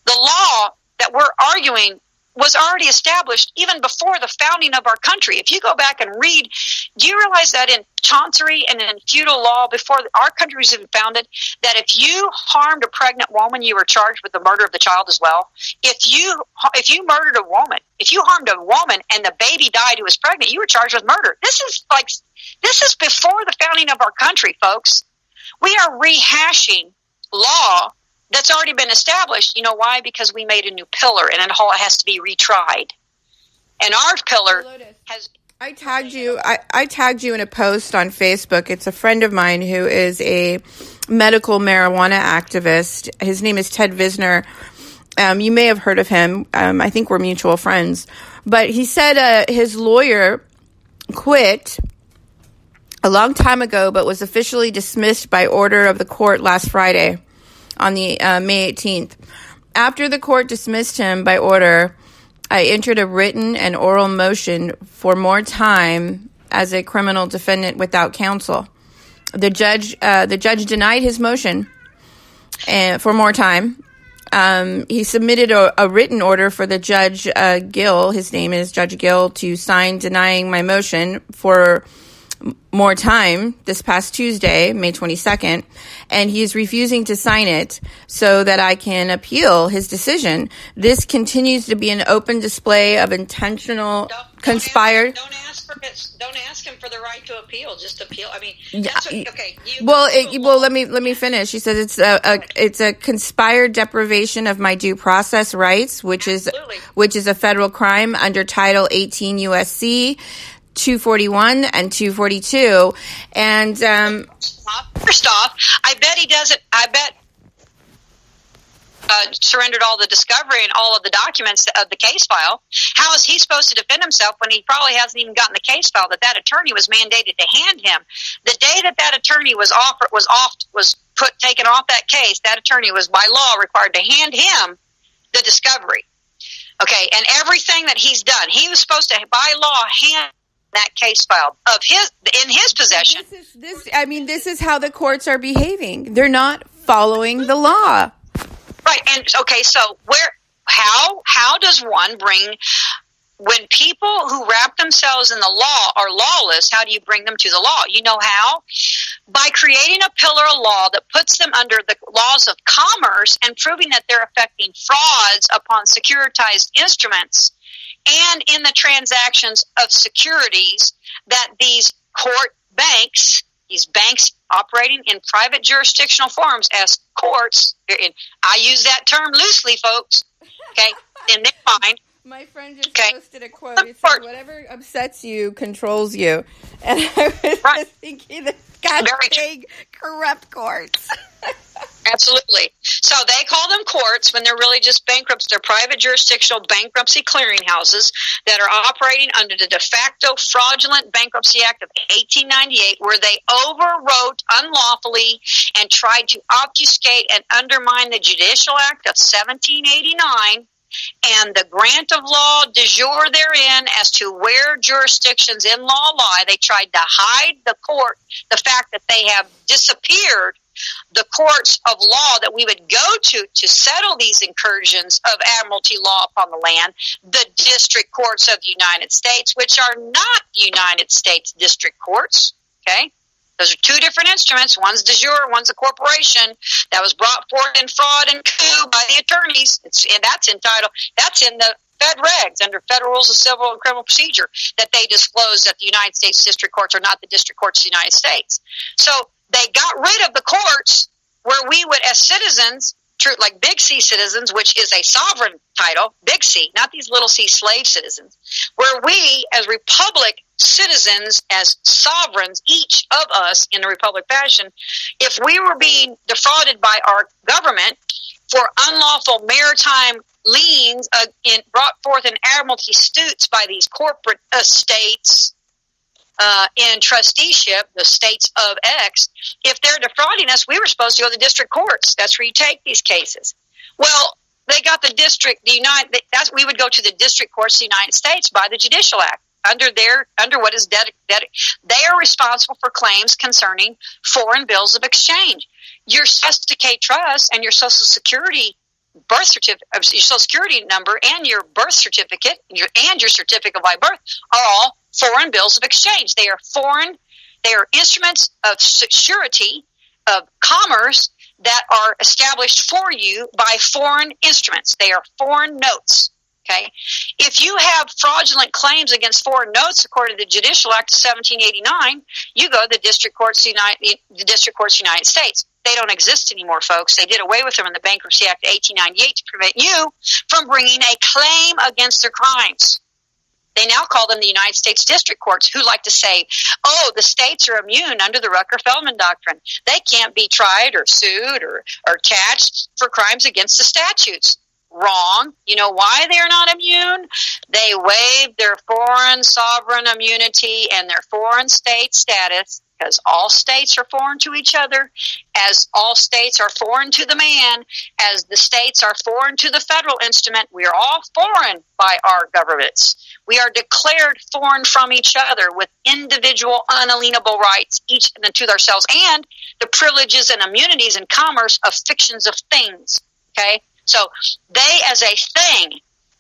The law that we're arguing was already established even before the founding of our country. If you go back and read, do you realize that in Chancery and in feudal law, before our country was even founded, that if you harmed a pregnant woman, you were charged with the murder of the child as well? If you murdered a woman, if you harmed a woman and the baby died who was pregnant, you were charged with murder. This is before the founding of our country, folks. We are rehashing law that's already been established. You know why? Because we made a new pillar, and it has to be retried. And our pillar has... I tagged you in a post on Facebook. It's a friend of mine who is a medical marijuana activist. His name is Ted Visner. You may have heard of him. I think we're mutual friends. But he said his lawyer quit a long time ago, but was officially dismissed by order of the court last Friday on the May 18th. After the court dismissed him by order, I entered a written and oral motion for more time as a criminal defendant without counsel. The judge denied his motion for more time he submitted a written order for the Judge Gill, his name is Judge Gill, to sign denying my motion for more time this past Tuesday, May 22nd, and he's refusing to sign it so that I can appeal his decision. This continues to be an open display of intentional conspired. Don't ask him for the right to appeal. Just appeal. I mean, that's what, okay. Let me finish. He says it's a conspired deprivation of my due process rights, which is a federal crime under Title 18 USC 241 and 242. And first off, I bet he doesn't. I bet surrendered all the discovery and all of the documents of the case file. How is he supposed to defend himself when he probably hasn't even gotten the case file that attorney was mandated to hand him? The day that attorney was taken off that case, that attorney was by law required to hand him the discovery. Okay, and everything that he's done, he was supposed to by law hand that case file in his possession. This is how the courts are behaving. They're not following the law. Right, and okay, so how does one bring, when people who wrap themselves in the law are lawless, how do you bring them to the law? You know how? By creating a pillar of law that puts them under the laws of commerce and proving that they're affecting frauds upon securitized instruments and in the transactions of securities that these these banks operating in private jurisdictional forms as courts, I use that term loosely, folks, okay, in their mind. My friend just posted a quote. It said, whatever upsets you controls you. And I was just thinking that big corrupt courts. Absolutely. So they call them courts when they're really just bankruptcy. They're private jurisdictional bankruptcy clearinghouses that are operating under the de facto fraudulent Bankruptcy Act of 1898, where they overwrote unlawfully and tried to obfuscate and undermine the Judicial Act of 1789 and the grant of law de jure therein as to where jurisdictions in law lie. They tried to hide the fact that they have disappeared the courts of law that we would go to settle these incursions of admiralty law upon the land, the district courts of the United States, which are not United States district courts, okay? Those are two different instruments. One's de jure, one's a corporation that was brought forth in fraud and coup by the attorneys. That's in the Fed regs under Federal Rules of Civil and Criminal Procedure that they disclose that the United States district courts are not the district courts of the United States. So they got rid of the courts where we would, as citizens, like Big C citizens, which is a sovereign title, Big C, not these little C slave citizens, where we, as republic citizens, as sovereigns, each of us in a republic fashion, if we were being defrauded by our government for unlawful maritime liens brought forth in admiralty suits by these corporate estates in trusteeship, the states of X, if they're defrauding us, we were supposed to go to the district courts. That's where you take these cases. Well, they got we would go to the district courts of the United States by the Judicial Act. Under what is they are responsible for claims concerning foreign bills of exchange. Your Sesticate Trust and your Social Security birth certificate, your Social Security number, and your birth certificate, and your certificate of live birth are all foreign bills of exchange. They are instruments of security, of commerce that are established for you by foreign instruments. They are foreign notes. Okay, if you have fraudulent claims against foreign notes, according to the Judicial Act of 1789, you go to the district courts of the United States. They don't exist anymore, folks. They did away with them in the Bankruptcy Act of 1898 to prevent you from bringing a claim against their crimes. They now call them the United States District Courts, who like to say, oh, the states are immune under the Rucker-Feldman Doctrine. They can't be tried or sued or attached for crimes against the statutes. Wrong. You know why they're not immune? They waived their foreign sovereign immunity and their foreign state status, because all states are foreign to each other, as all states are foreign to the man, as the states are foreign to the federal instrument. We are all foreign by our governments. We are declared foreign from each other with individual unalienable rights, each to ourselves, and the privileges and immunities in commerce of fictions of things. Okay? So they, as a thing,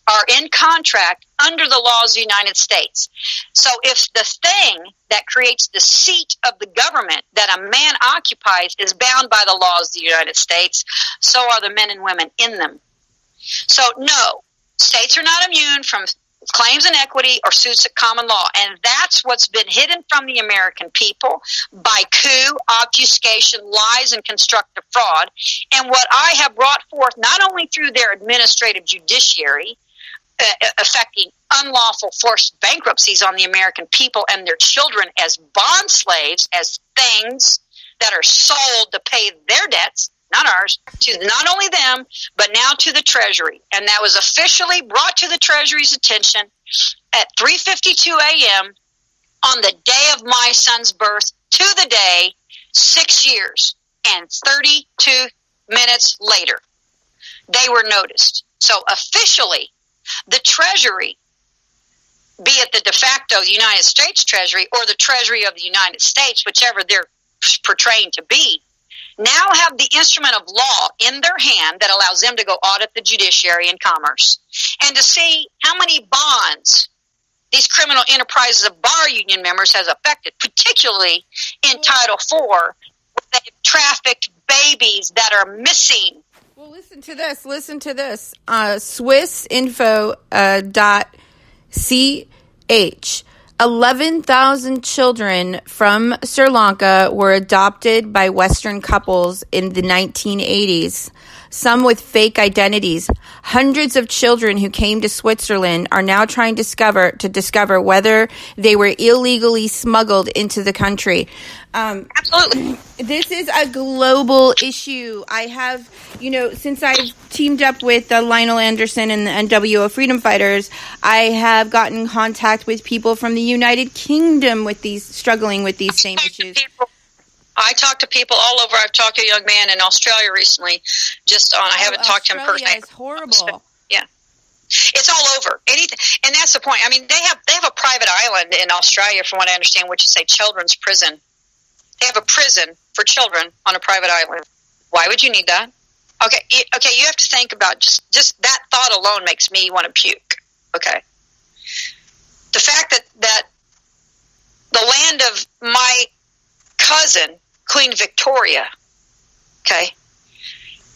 are in contract under the laws of the United States. So if the thing that creates the seat of the government that a man occupies is bound by the laws of the United States, so are the men and women in them. So no, states are not immune from claims in equity or suits at common law. And that's what's been hidden from the American people by coup, obfuscation, lies, and constructive fraud. And what I have brought forth, not only through their administrative judiciary, affecting unlawful forced bankruptcies on the American people and their children as bond slaves, as things that are sold to pay their debts, not ours, to not only them, but now to the Treasury. And that was officially brought to the Treasury's attention at 3:52 a.m. on the day of my son's birth, to the day, 6 years and 32 minutes later. They were noticed. So officially, the Treasury, be it the de facto United States Treasury or the Treasury of the United States, whichever they're portraying to be, now have the instrument of law in their hand that allows them to go audit the judiciary and commerce and to see how many bonds these criminal enterprises of bar union members has affected, particularly in Title IV, where they've trafficked babies that are missing. Well, listen to this. Swissinfo.ch. 11,000 children from Sri Lanka were adopted by Western couples in the 1980s, some with fake identities. Hundreds of children who came to Switzerland are now trying to discover whether they were illegally smuggled into the country. Absolutely. This is a global issue. I have, since I've teamed up with Lionel Anderson and the NWO Freedom Fighters, I have gotten in contact with people from the United Kingdom struggling with these same issues. I talk to people all over. I've talked to a young man in Australia recently. I haven't talked to him personally. It's horrible. Yeah, it's all over. Anything, and that's the point. I mean, they have a private island in Australia, from what I understand, which is a children's prison. They have a prison for children on a private island. Why would you need that? Okay. You have to think about just that thought alone makes me want to puke. Okay. The fact that the land of my cousin, Queen Victoria, okay,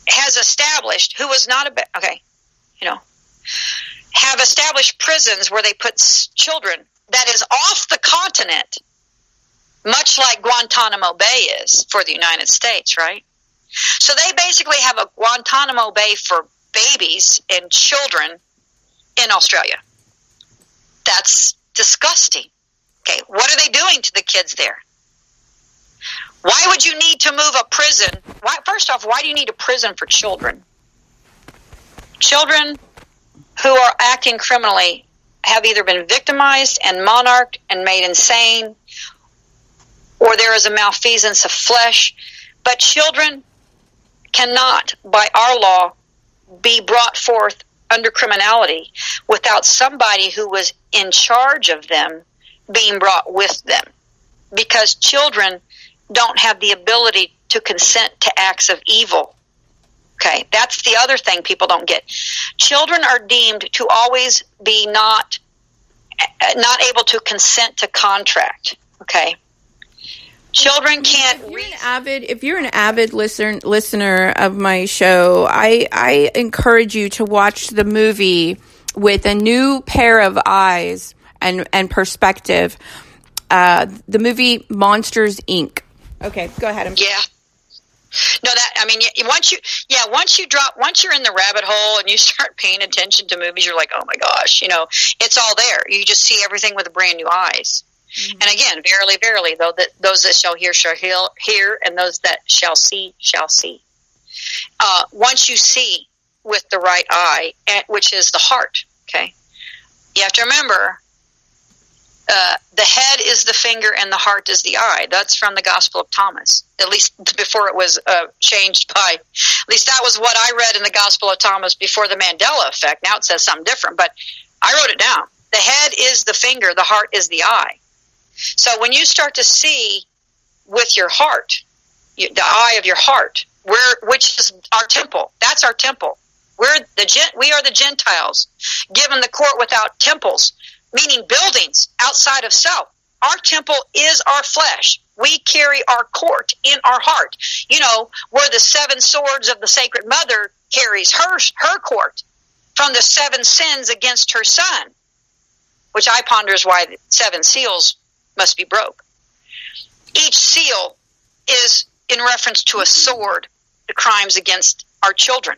has established, have established prisons where they put children that is off the continent, much like Guantanamo Bay is for the United States, right? So they basically have a Guantanamo Bay for babies and children in Australia. That's disgusting. Okay, what are they doing to the kids there? Why would you need to move a prison? First off, why do you need a prison for children? Children who are acting criminally have either been victimized and monarched and made insane, or there is a malfeasance of flesh. But children cannot, by our law, be brought forth under criminality without somebody who was in charge of them being brought with them. Because children don't have the ability to consent to acts of evil. Okay, that's the other thing people don't get. Children are deemed to always be not able to consent to contract. Okay, children can't. If you're an avid listener of my show, I encourage you to watch the movie with a new pair of eyes and perspective. The movie Monsters, Inc. Okay, go ahead. Once you're in the rabbit hole and you start paying attention to movies, you're like, oh my gosh, it's all there. You just see everything with brand new eyes. Mm-hmm. And again, verily, verily, those that shall hear, and those that shall see, shall see. Once you see with the right eye, which is the heart, okay, you have to remember, the head is the finger and the heart is the eye. That's from the Gospel of Thomas, at least before it was changed at least that was what I read in the Gospel of Thomas before the Mandela effect. Now it says something different, but I wrote it down. The head is the finger, the heart is the eye. So when you start to see with your heart, the eye of your heart, which is our temple, that's our temple. We are the Gentiles, given the court without temples, meaning buildings outside of self. Our temple is our flesh. We carry our court in our heart. You know, where the 7 swords of the Sacred Mother carries her court from the 7 sins against her son, which I ponder is why the 7 seals must be broke. Each seal is in reference to a sword, the crimes against our children.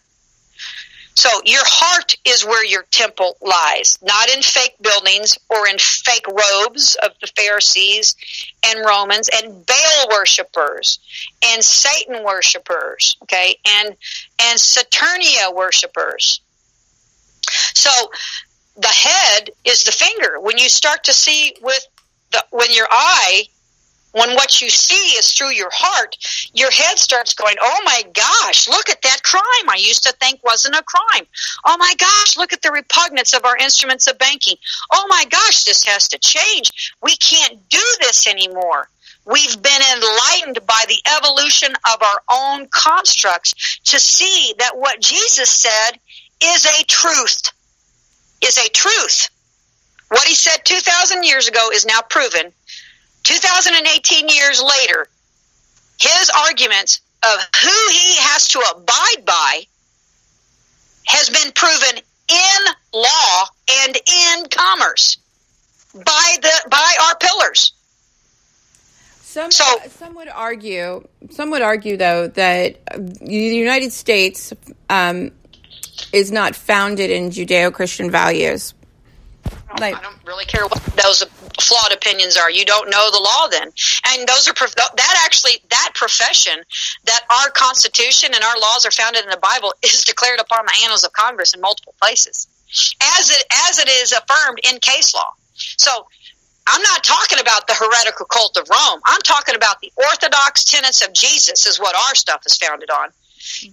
So your heart is where your temple lies, not in fake buildings or in fake robes of the Pharisees and Romans and Baal worshipers and Satan worshipers, okay, and Saturnia worshipers. So the head is the finger. When you start to see when what you see is through your heart, your head starts going, oh my gosh, look at that crime I used to think wasn't a crime. Oh my gosh, look at the repugnance of our instruments of banking. Oh my gosh, this has to change. We can't do this anymore. We've been enlightened by the evolution of our own constructs to see that what Jesus said is a truth. What he said 2,000 years ago is now proven. 2018 years later, his arguments of who he has to abide by has been proven in law and in commerce by our pillars. Some would argue though that the United States is not founded in Judeo-Christian values. I don't really care what those flawed opinions are. You don't know the law then. And those are that profession that our Constitution and our laws are founded in the Bible is declared upon the annals of Congress in multiple places, as it is affirmed in case law. So I'm not talking about the heretical cult of Rome. I'm talking about the orthodox tenets of Jesus is what our stuff is founded on.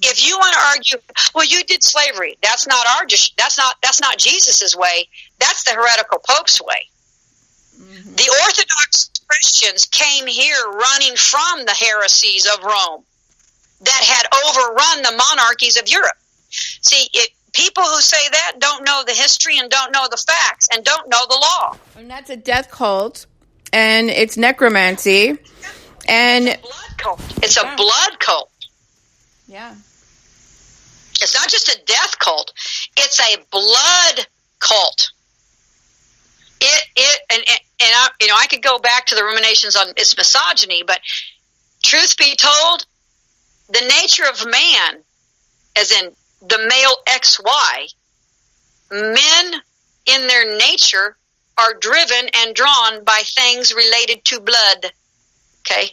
If you want to argue, well, you did slavery. That's not Jesus's way. That's the heretical Pope's way. Mm-hmm. The Orthodox Christians came here running from the heresies of Rome that had overrun the monarchies of Europe. See, people who say that don't know the history and don't know the facts and don't know the law. And that's a death cult, and it's necromancy, and it's a blood cult. It's a blood cult. Yeah. It's not just a death cult. It's a blood cult. I could go back to the ruminations on its misogyny, but truth be told, the nature of man, as in the male XY, men in their nature are driven and drawn by things related to blood. Okay?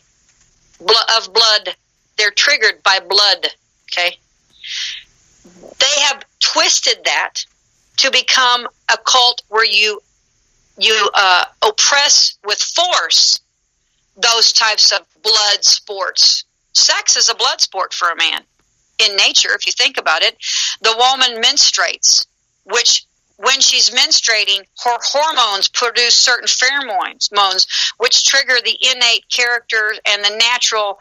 Of blood. They're triggered by blood, okay? They have twisted that to become a cult where you oppress with force those types of blood sports. Sex is a blood sport for a man. In nature, if you think about it, the woman menstruates, which when she's menstruating, her hormones produce certain pheromones, which trigger the innate character and the natural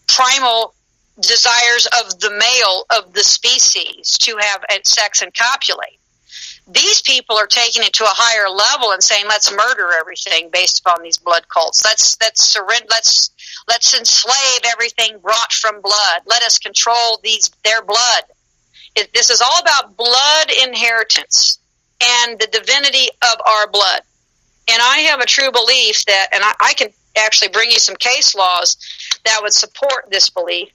primal desires of the male of the species to have sex and copulate. These people are taking it to a higher level and saying, let's murder everything based upon these blood cults. Let's enslave everything brought from blood. Let us control their blood. This is all about blood inheritance and the divinity of our blood. And I have a true belief that, and I can actually bring you some case laws that would support this belief,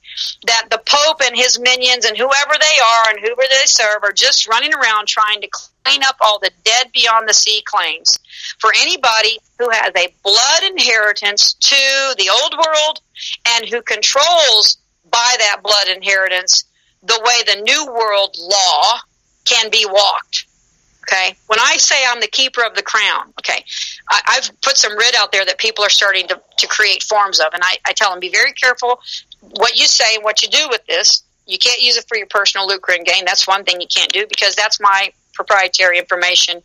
that the Pope and his minions and whoever they are and whoever they serve are just running around trying to clean up all the dead beyond the sea claims for anybody who has a blood inheritance to the old world and who controls by that blood inheritance the way the new world law can be walked. Okay, when I say I'm the keeper of the crown, okay, I've put some writ out there that people are starting to create forms of, and I tell them, be very careful what you say and what you do with this. You can't use it for your personal lucre and gain. That's one thing you can't do because that's my proprietary information. And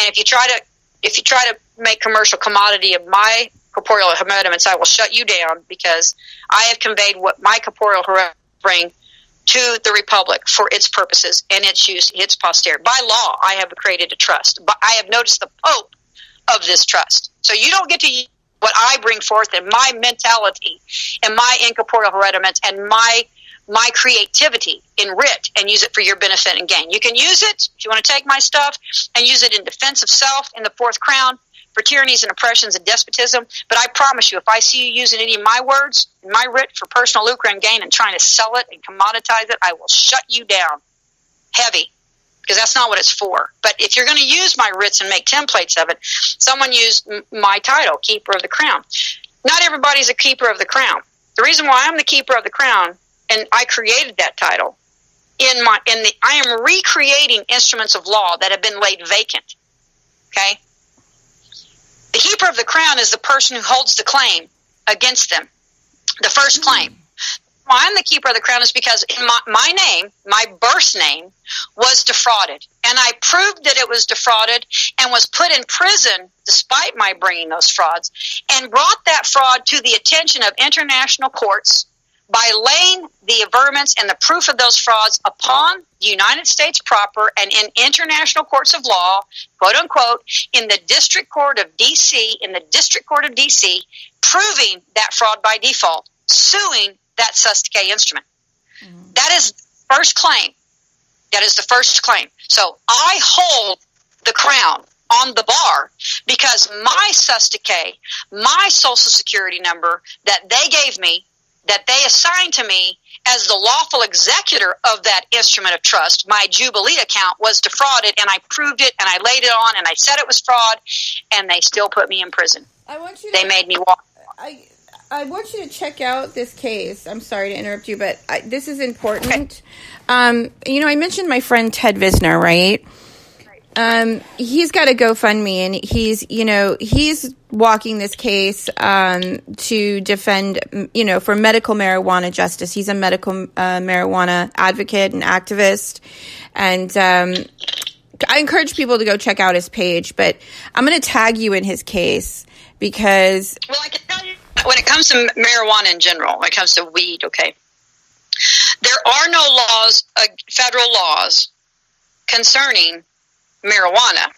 if you try to make commercial commodity of my corporeal hereditaments, I will shut you down because I have conveyed what my corporeal hereditaments bring to the Republic for its purposes and its use, its posterity. By law, I have created a trust. But I have noticed the Pope of this trust. So you don't get to use what I bring forth in my mentality and my incorporeal rudiments and my creativity in writ and use it for your benefit and gain. You can use it, if you want to take my stuff, and use it in defense of self in the fourth crown for tyrannies and oppressions and despotism. But I promise you, if I see you using any of my words, my writ for personal lucre and gain and trying to sell it and commoditize it, I will shut you down heavy, because that's not what it's for. But if you're going to use my writs and make templates of it, someone used my title, Keeper of the Crown. Not everybody's a Keeper of the Crown. The reason why I'm the Keeper of the Crown, and I created that title, I am recreating instruments of law that have been laid vacant. Okay? The Keeper of the Crown is the person who holds the claim against them. The first claim. Why I'm the Keeper of the Crown is because in my name, my birth name, was defrauded. And I proved that it was defrauded and was put in prison despite my bringing those frauds, and brought that fraud to the attention of international courts by laying the averments and the proof of those frauds upon the United States proper and in international courts of law, quote unquote, in the District Court of D.C., proving that fraud by default, suing that sus decay instrument. Mm-hmm. That is the first claim. That is the first claim. So I hold the crown on the bar because my sus decay, my social security number that they gave me, that they assigned to me as the lawful executor of that instrument of trust, my Jubilee account was defrauded, and I proved it, and I laid it on, and I said it was fraud, and they still put me in prison. They made me walk. I want you to check out this case. I'm sorry to interrupt you, but this is important. Okay. I mentioned my friend Ted Visner, right? He's got a GoFundMe, and he's walking this case to defend, for medical marijuana justice. He's a medical marijuana advocate and activist, and I encourage people to go check out his page. But I'm going to tag you in his case because, well, I can tell you, when it comes to marijuana in general, when it comes to weed, okay, there are no laws, federal laws, concerning marijuana.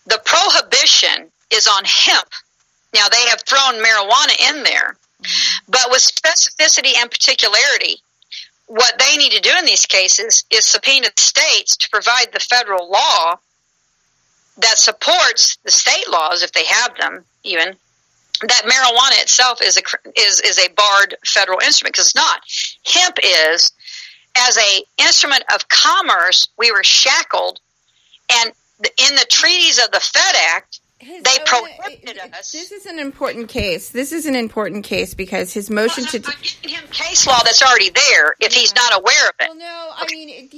The prohibition is on hemp. Now, they have thrown marijuana in there, but with specificity and particularity, what they need to do in these cases is subpoena the states to provide the federal law that supports the state laws, if they have them even, that marijuana itself is a barred federal instrument, because it's not. Hemp is, as a instrument of commerce, we were shackled, and in the treaties of the Fed Act, they prohibited us. This is an important case. Because his motion I'm giving him case law that's already there if he's not aware of it. Well, no, okay.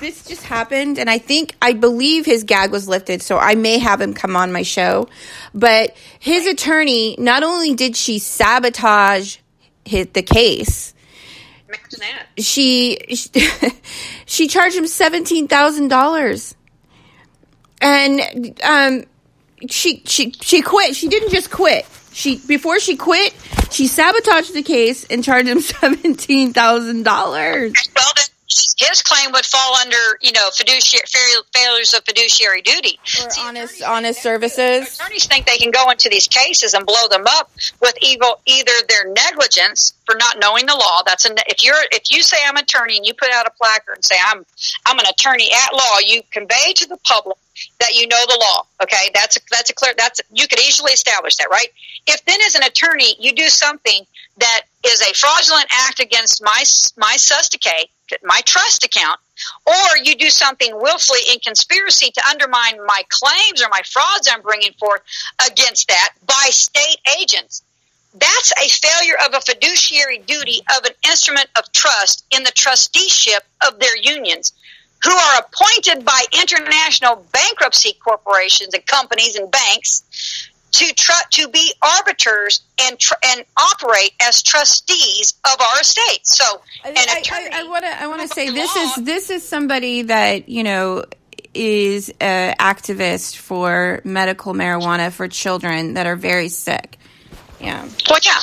This just happened, and I believe his gag was lifted, so I may have him come on my show. But his attorney, not only did she sabotage the case, imagine that. She charged him $17,000. And she quit. She didn't just quit. Before she quit, she sabotaged the case and charged him $17,000. Well, then his claim would fall under, failures of fiduciary duty. Or honest services. Attorneys think they can go into these cases and blow them up with either their negligence for not knowing the law. If you say I'm an attorney and you put out a placard and say I'm an attorney at law, you convey to the public that you know the law. Okay, you could easily establish that, right? If then as an attorney you do something that is a fraudulent act against my sus decay, my trust account, or you do something willfully in conspiracy to undermine my claims or my frauds I'm bringing forth against that by state agents, that's a failure of a fiduciary duty of an instrument of trust in the trusteeship of their unions, who are appointed by international bankruptcy corporations and companies and banks to be arbiters and operate as trustees of our estate. So, I want to say this is somebody that is an activist for medical marijuana for children that are very sick. Yeah. Well, yeah.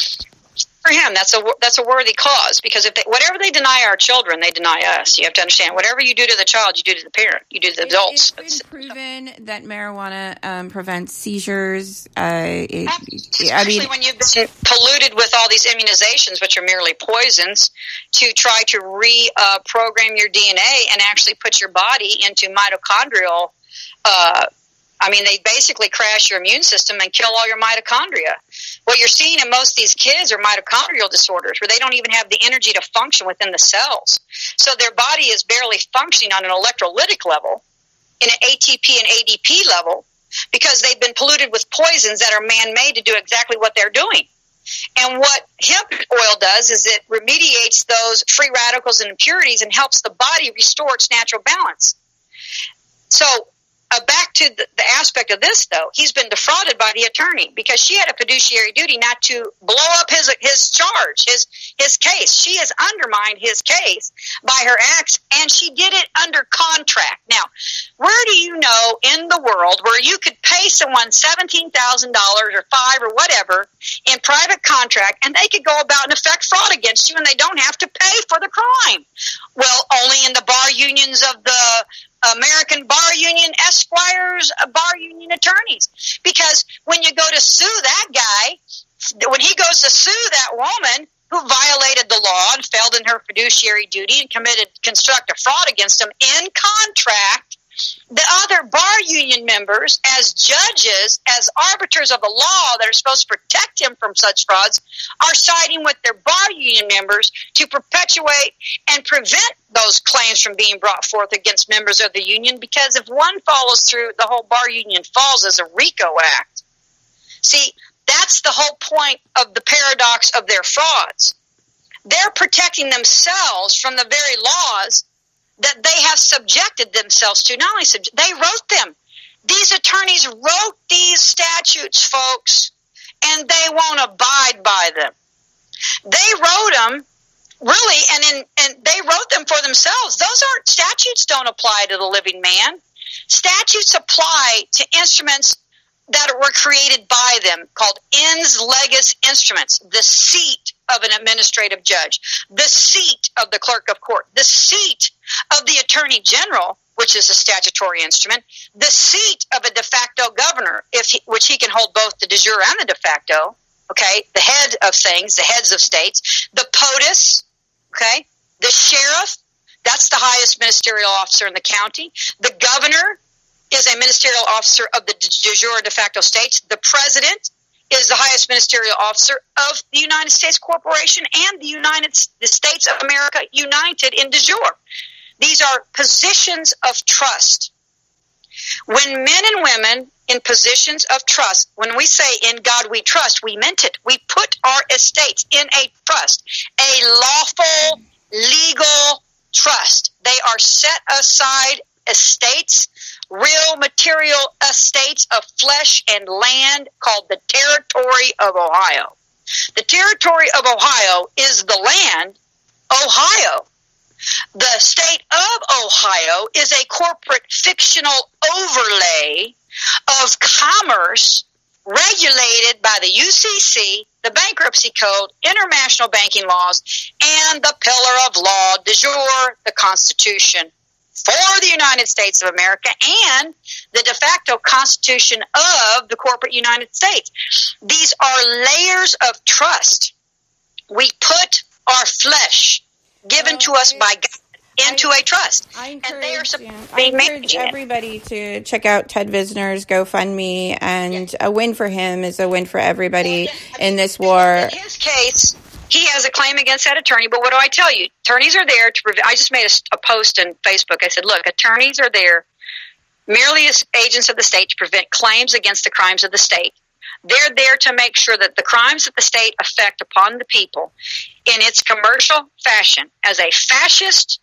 for him. That's a worthy cause, because whatever they deny our children, they deny us. You have to understand, whatever you do to the child, you do to the parent, you do to the adults. It's been proven that marijuana prevents seizures. Especially when you've been polluted with all these immunizations, which are merely poisons, to try to reprogram your DNA and actually put your body into mitochondrial. They basically crash your immune system and kill all your mitochondria. What you're seeing in most of these kids are mitochondrial disorders, where they don't even have the energy to function within the cells. So their body is barely functioning on an electrolytic level, in an ATP and ADP level, because they've been polluted with poisons that are man-made to do exactly what they're doing. And what hemp oil does is it remediates those free radicals and impurities and helps the body restore its natural balance. So back to the aspect of this, though, he's been defrauded by the attorney, because she had a fiduciary duty not to blow up his charge, his case. She has undermined his case by her acts, and she did it under contract. Now, where do you know in the world where you could pay someone $17,000 or $5,000 or whatever in private contract, and they could go about and effect fraud against you, and they don't have to pay for the crime? Well, only in the bar unions of the American Bar Union Esquires, bar union attorneys. Because when you go to sue that guy, when he goes to sue that woman who violated the law and failed in her fiduciary duty and committed constructive fraud against him in contract, the other bar union members, as judges, as arbiters of the law that are supposed to protect him from such frauds, are siding with their bar union members to perpetuate and prevent those claims from being brought forth against members of the union, because if one follows through, the whole bar union falls as a RICO act. See, that's the whole point of the paradox of their frauds. They're protecting themselves from the very laws that they have subjected themselves to. Not only they wrote them. These attorneys wrote these statutes, folks, and they won't abide by them. They wrote them, really, and they wrote them for themselves. Those aren't statutes. Don't apply to the living man. Statutes apply to instruments that were created by them, called ens legis instruments, the seat of an administrative judge, the seat of the clerk of court, the seat of the attorney general, which is a statutory instrument, the seat of a de facto governor, which he can hold both the de jure and the de facto, okay, the head of things, the heads of states, the POTUS, okay, the sheriff, that's the highest ministerial officer in the county, the governor is a ministerial officer of the de jure de facto states, the president is the highest ministerial officer of the United States Corporation and the States of America United in de jure. These are positions of trust. When men and women in positions of trust, when we say in God we trust, we meant it. We put our estates in a trust, a lawful, legal trust. They are set aside estates, real material estates of flesh and land, called the territory of Ohio. The territory of Ohio is the land, Ohio. The state of Ohio is a corporate fictional overlay of commerce regulated by the UCC, the Bankruptcy Code, international banking laws, and the pillar of law de jure, the Constitution for the United States of America, and the de facto Constitution of the corporate United States. These are layers of trust. We put our flesh given to us by God into a trust. I encourage everybody to check out Ted Visner's GoFundMe, and a win for him is a win for everybody in this war. In his case, he has a claim against that attorney, but what do I tell you? Attorneys are there to prevent. I just made a post on Facebook. I said, look, attorneys are there merely as agents of the state to prevent claims against the crimes of the state. They're there to make sure that the crimes that the state affect upon the people in its commercial fashion as a fascist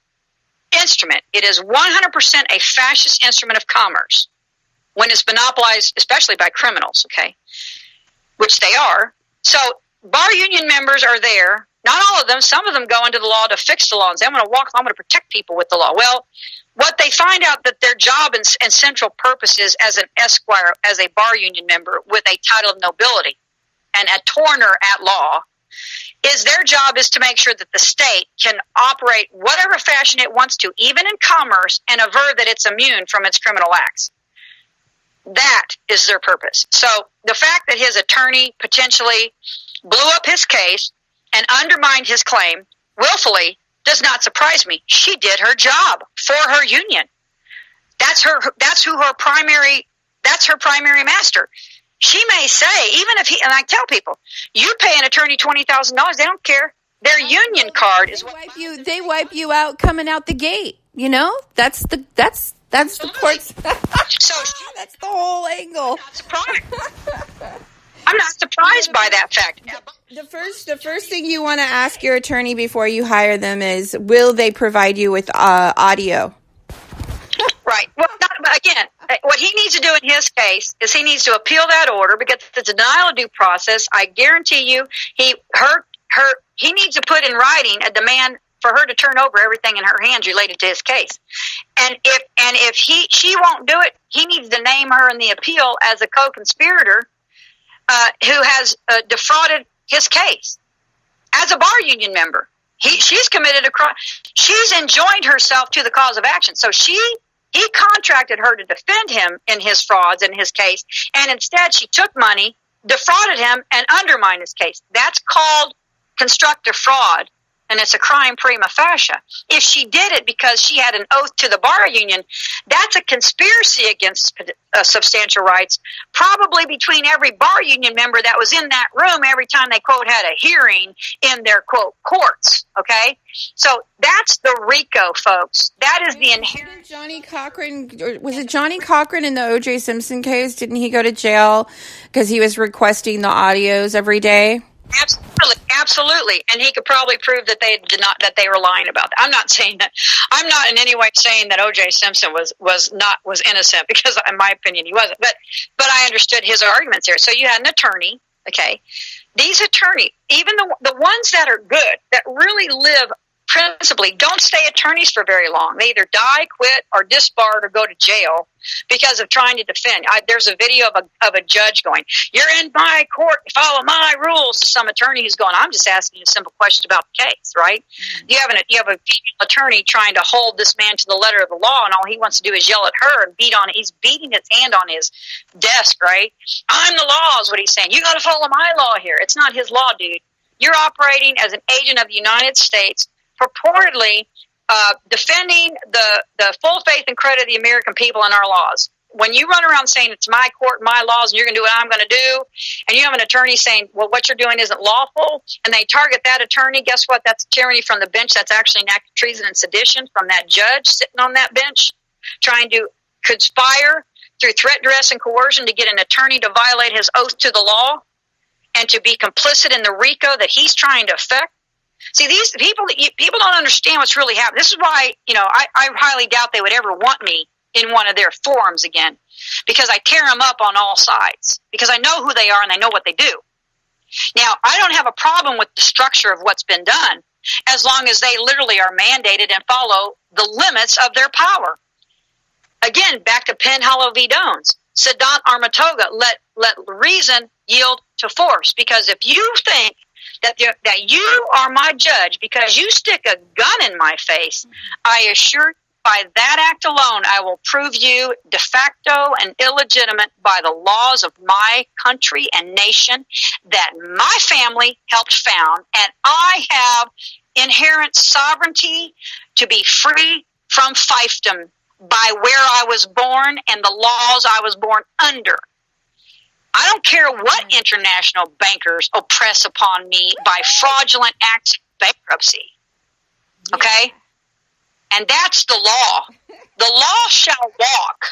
instrument. It is 100% a fascist instrument of commerce when it's monopolized, especially by criminals, okay, which they are. So bar union members are there. Not all of them. Some of them go into the law to fix the law and say, I'm going to protect people with the law. Well, what they find out that their job and central purpose is as an esquire, as a bar union member with a title of nobility and a torner at law, is their job is to make sure that the state can operate whatever fashion it wants to, even in commerce, and aver that it's immune from its criminal acts. That is their purpose. So the fact that his attorney potentially blew up his case and undermined his claim willfully does not surprise me. She did her job for her union. That's her primary master. She may say, even if and I tell people, you pay an attorney $20,000, they don't care. Their union card is what they wipe you out coming out the gate. You know, that's the court's. So that's the whole angle. I'm not surprised by that fact. The first thing you want to ask your attorney before you hire them is, will they provide you with audio? Right. Well, again, what he needs to do in his case is he needs to appeal that order, because the denial of due process, I guarantee you, he needs to put in writing a demand for her to turn over everything in her hands related to his case. And if she won't do it, he needs to name her in the appeal as a co-conspirator who has defrauded his case as a bar union member. She's committed a crime. She's enjoined herself to the cause of action. So he contracted her to defend him in his frauds in his case, and instead she took money, defrauded him, and undermined his case. That's called constructive fraud, and it's a crime prima facie. If she did it because she had an oath to the bar union, that's a conspiracy against substantial rights, probably between every bar union member that was in that room every time they, quote, had a hearing in their, quote, courts, okay? So that's the RICO, folks. That is the inherent... Johnny Cochran, was it Johnny Cochran in the O.J. Simpson case? Didn't he go to jail because he was requesting the audios every day? Absolutely, and he could probably prove that they were lying about that. I'm not saying that. I'm not in any way saying that O.J. Simpson was innocent, because in my opinion he wasn't. But I understood his arguments there. So you had an attorney, okay? These attorneys, even the ones that are good, that really live principally, don't stay attorneys for very long. They either die, quit, or disbarred, or go to jail because of trying to defend. There's a video of a judge going, "You're in my court, follow my rules," to some attorney who's going, "I'm just asking you a simple question about the case," right? Mm-hmm. You have a female attorney trying to hold this man to the letter of the law, and all he wants to do is yell at her and he's beating his hand on his desk, right? "I'm the law," is what he's saying. "You got to follow my law here." It's not his law, dude. You're operating as an agent of the United States, purportedly defending the full faith and credit of the American people and our laws. When you run around saying it's my court, my laws, and you're going to do what I'm going to do, and you have an attorney saying, well, what you're doing isn't lawful, and they target that attorney, guess what? That's tyranny from the bench. That's actually an act of treason and sedition from that judge sitting on that bench, trying to conspire through threat, duress, and coercion to get an attorney to violate his oath to the law and to be complicit in the RICO that he's trying to effect. See, these people don't understand what's really happening. This is why, I highly doubt they would ever want me in one of their forums again, because I tear them up on all sides, because I know who they are and I know what they do. Now, I don't have a problem with the structure of what's been done, as long as they literally are mandated and follow the limits of their power. Again, back to Penn Hollow v. Dones. Sadat Armatoga, let reason yield to force, because if you think that you are my judge because you stick a gun in my face, I assure you, by that act alone, I will prove you de facto and illegitimate by the laws of my country and nation that my family helped found, and I have inherent sovereignty to be free from fiefdom by where I was born and the laws I was born under. I don't care what international bankers oppress upon me by fraudulent acts of bankruptcy. Okay? And that's the law. The law shall walk.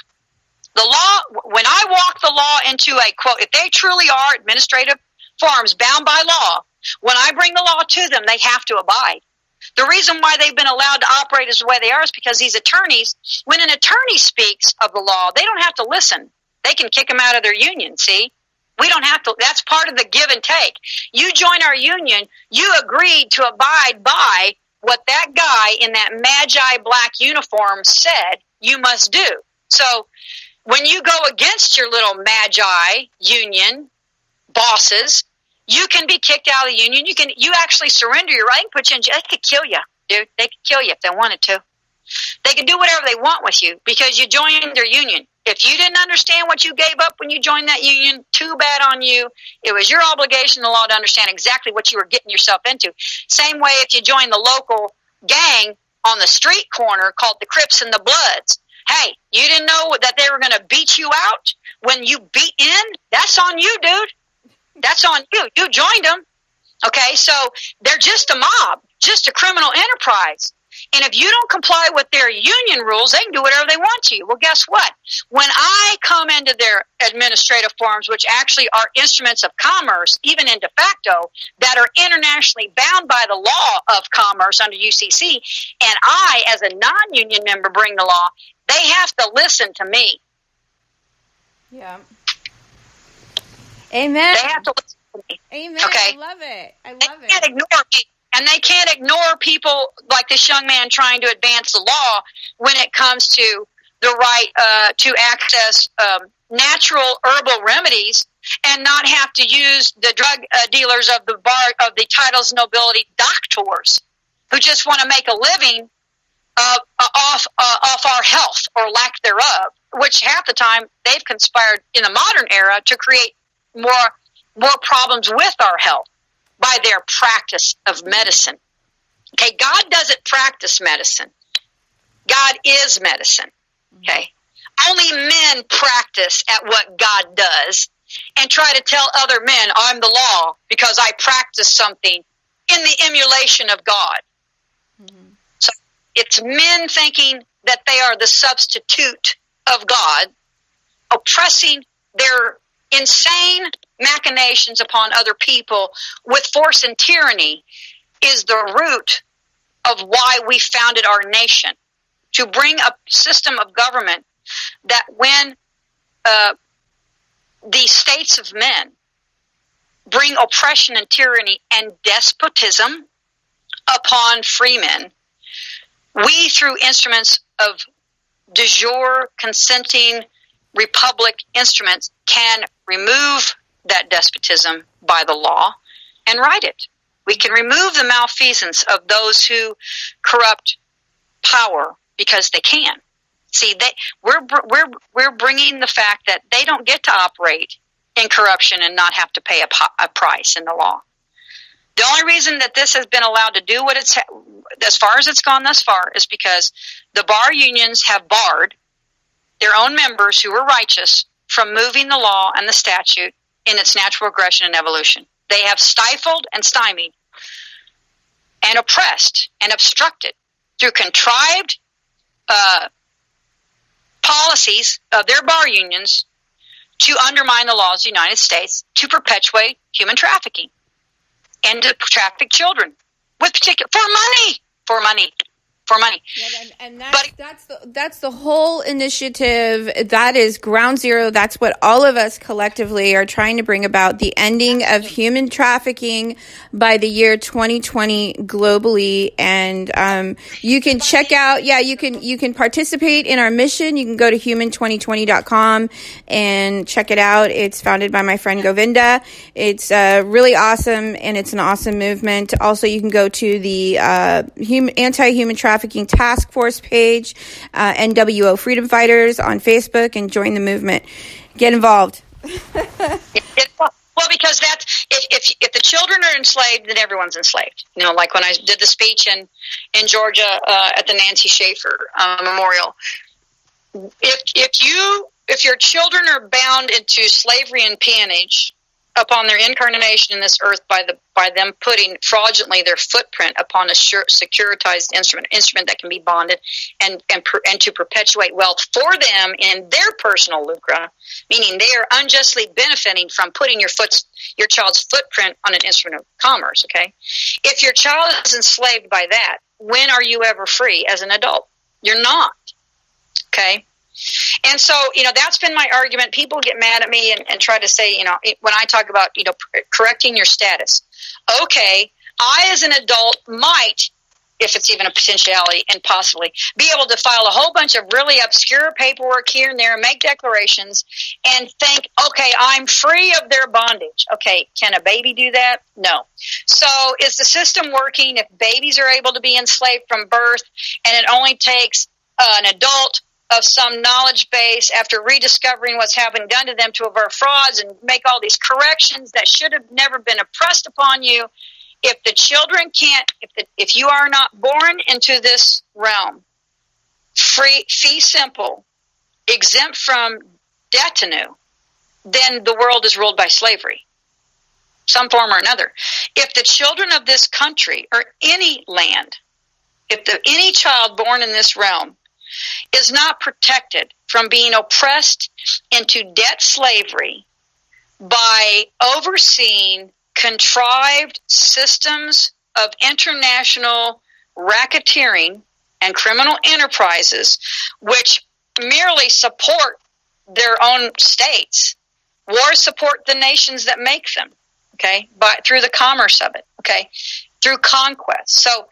The law, when I walk the law into a, quote, if they truly are administrative forms bound by law, when I bring the law to them, they have to abide. The reason why they've been allowed to operate as the way they are is because these attorneys, when an attorney speaks of the law, they don't have to listen. They can kick them out of their union, see? We don't have to. That's part of the give and take. You join our union, you agreed to abide by what that guy in that magi black uniform said you must do. So when you go against your little magi union bosses, You can be kicked out of the union. You actually surrender your right. They can put you in jail. They could kill you, dude. They could kill you if they wanted to. They can do whatever they want with you because you joined their union. If you didn't understand what you gave up when you joined that union, too bad on you. It was your obligation in the law to understand exactly what you were getting yourself into. Same way if you joined the local gang on the street corner called the Crips and the Bloods. Hey, you didn't know that they were going to beat you out when you beat in? That's on you, dude. That's on you. You joined them. Okay, so they're just a mob, just a criminal enterprise. And if you don't comply with their union rules, they can do whatever they want to you. Well, guess what? When I come into their administrative forms, which actually are instruments of commerce, even in de facto, that are internationally bound by the law of commerce under UCC, and I, as a non-union member, bring the law, they have to listen to me. Yeah. Amen. They have to listen to me. Amen. Okay? I love it. They can't ignore me. And they can't ignore people like this young man trying to advance the law when it comes to the right to access natural herbal remedies and not have to use the drug dealers of the bar of the titles nobility doctors who just want to make a living off our health or lack thereof, which half the time they've conspired in the modern era to create more problems with our health by their practice of medicine. Okay, God doesn't practice medicine. God is medicine. Okay, only men practice at what God does and try to tell other men, I'm the law because I practice something in the emulation of God. Mm-hmm. So it's men thinking that they are the substitute of God, oppressing their insane machinations upon other people with force and tyranny is the root of why we founded our nation, to bring a system of government that when the states of men bring oppression and tyranny and despotism upon free men, we, through instruments of de jure consenting republic instruments, can remove that despotism by the law and right it. We can remove the malfeasance of those who corrupt power because they can. See, we're bringing the fact that they don't get to operate in corruption and not have to pay a price in the law. The only reason that this has been allowed to do what it's, as far as it's gone thus far, is because the bar unions have barred their own members who were righteous from moving the law and the statute in its natural progression and evolution. They have stifled and stymied and oppressed and obstructed through contrived policies of their bar unions to undermine the laws of the United States, to perpetuate human trafficking and to traffic children with for money. Yeah, and that's the whole initiative. That is ground zero. That's what all of us collectively are trying to bring about, the ending of human trafficking by the year 2020 globally. And you can check out, you can participate in our mission. You can go to human2020.com and check it out. It's founded by my friend Govinda. It's really awesome, and it's an awesome movement. Also, you can go to the anti-human trafficking task force page, NWO Freedom Fighters on Facebook, and join the movement. Get involved. Well, because that's if the children are enslaved, then everyone's enslaved. You know, like when I did the speech in Georgia at the Nancy Schaefer Memorial. If your children are bound into slavery and peonage upon their incarnation in this earth by them putting fraudulently their footprint upon a securitized instrument that can be bonded and to perpetuate wealth for them in their personal lucre, meaning they are unjustly benefiting from putting your child's footprint on an instrument of commerce. Okay, if your child is enslaved by that, when are you ever free as an adult? You're not. Okay. And so, that's been my argument. People get mad at me and try to say, when I talk about, correcting your status. Okay, I as an adult might if it's even a potentiality, and possibly be able to file a whole bunch of really obscure paperwork here and there, make declarations, and think, okay, I'm free of their bondage. Okay, can a baby do that? No. So is the system working if babies are able to be enslaved from birth, and it only takes an adult of some knowledge base after rediscovering what's happened done to them to avert frauds and make all these corrections that should have never been impressed upon you? If the children can't, if you are not born into this realm, free, fee simple, exempt from detenue, then the world is ruled by slavery, some form or another. If the children of this country or any land, any child born in this realm is not protected from being oppressed into debt slavery by overseeing contrived systems of international racketeering and criminal enterprises which merely support their own states, wars support the nations that make them, okay, through the commerce of it, okay, through conquest. So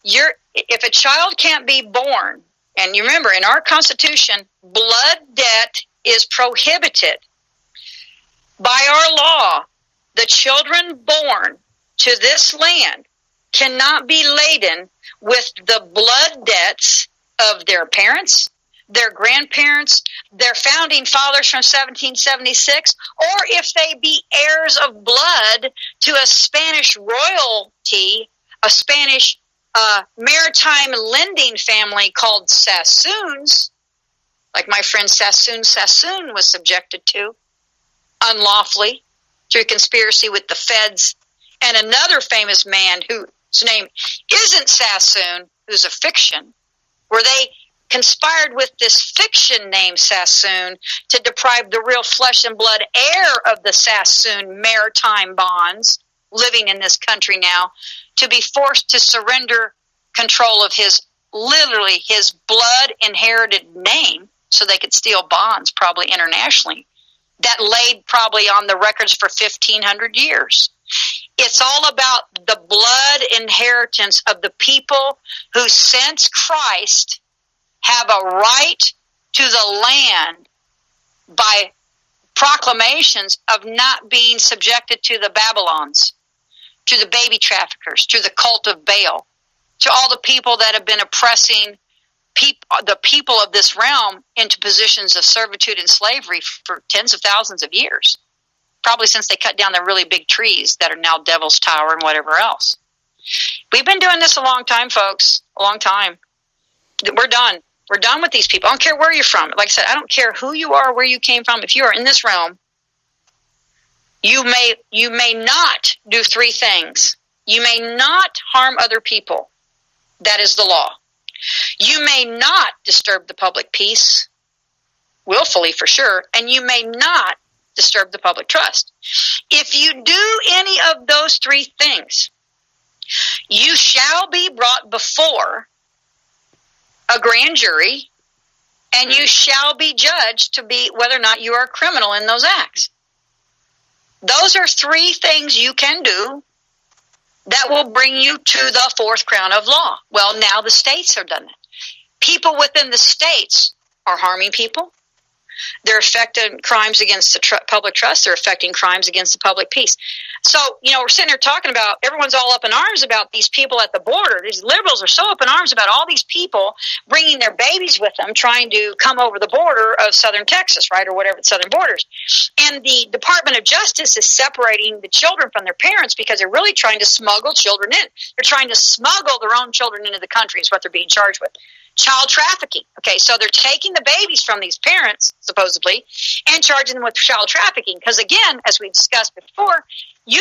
if a child can't be born, and you remember, in our Constitution, blood debt is prohibited. By our law, the children born to this land cannot be laden with the blood debts of their parents, their grandparents, their founding fathers from 1776, or if they be heirs of blood to a Spanish royalty, a Spanish maritime lending family called Sassoons, like my friend Sassoon was subjected to unlawfully through conspiracy with the feds, and another famous man whose name isn't Sassoon, who's a fiction, where they conspired with this fiction named Sassoon to deprive the real flesh and blood heir of the Sassoon maritime bonds living in this country now to be forced to surrender control of his blood inherited name so they could steal bonds, probably internationally, that laid probably on the records for 1,500 years. It's all about the blood inheritance of the people who, since Christ, have a right to the land by proclamations of not being subjected to the Babylons, to the baby traffickers, to the cult of Baal, to all the people that have been oppressing the people of this realm into positions of servitude and slavery for tens of thousands of years, probably since they cut down the really big trees that are now Devil's Tower and whatever else. We've been doing this a long time, folks, a long time. We're done. We're done with these people. I don't care where you're from. Like I said, I don't care who you are, where you came from. If you are in this realm, you may not do three things. You may not harm other people. That is the law. You may not disturb the public peace, willfully for sure, and you may not disturb the public trust. If you do any of those three things, you shall be brought before a grand jury, and you shall be judged to be whether or not you are a criminal in those acts. Those are three things you can do that will bring you to the fourth crown of law. Well, now the states have done it. People within the states are harming people. They're affecting crimes against the public trust. They're affecting crimes against the public peace. So, we're sitting there talking about, everyone's all up in arms about these people at the border. These liberals are so up in arms about all these people bringing their babies with them, trying to come over the border of southern Texas, right, or whatever the southern borders. And the Department of Justice is separating the children from their parents because they're really trying to smuggle children in. They're trying to smuggle their own children into the country is what they're being charged with. Child trafficking. Okay, so they're taking the babies from these parents, supposedly, and charging them with child trafficking. Because again, as we discussed before, they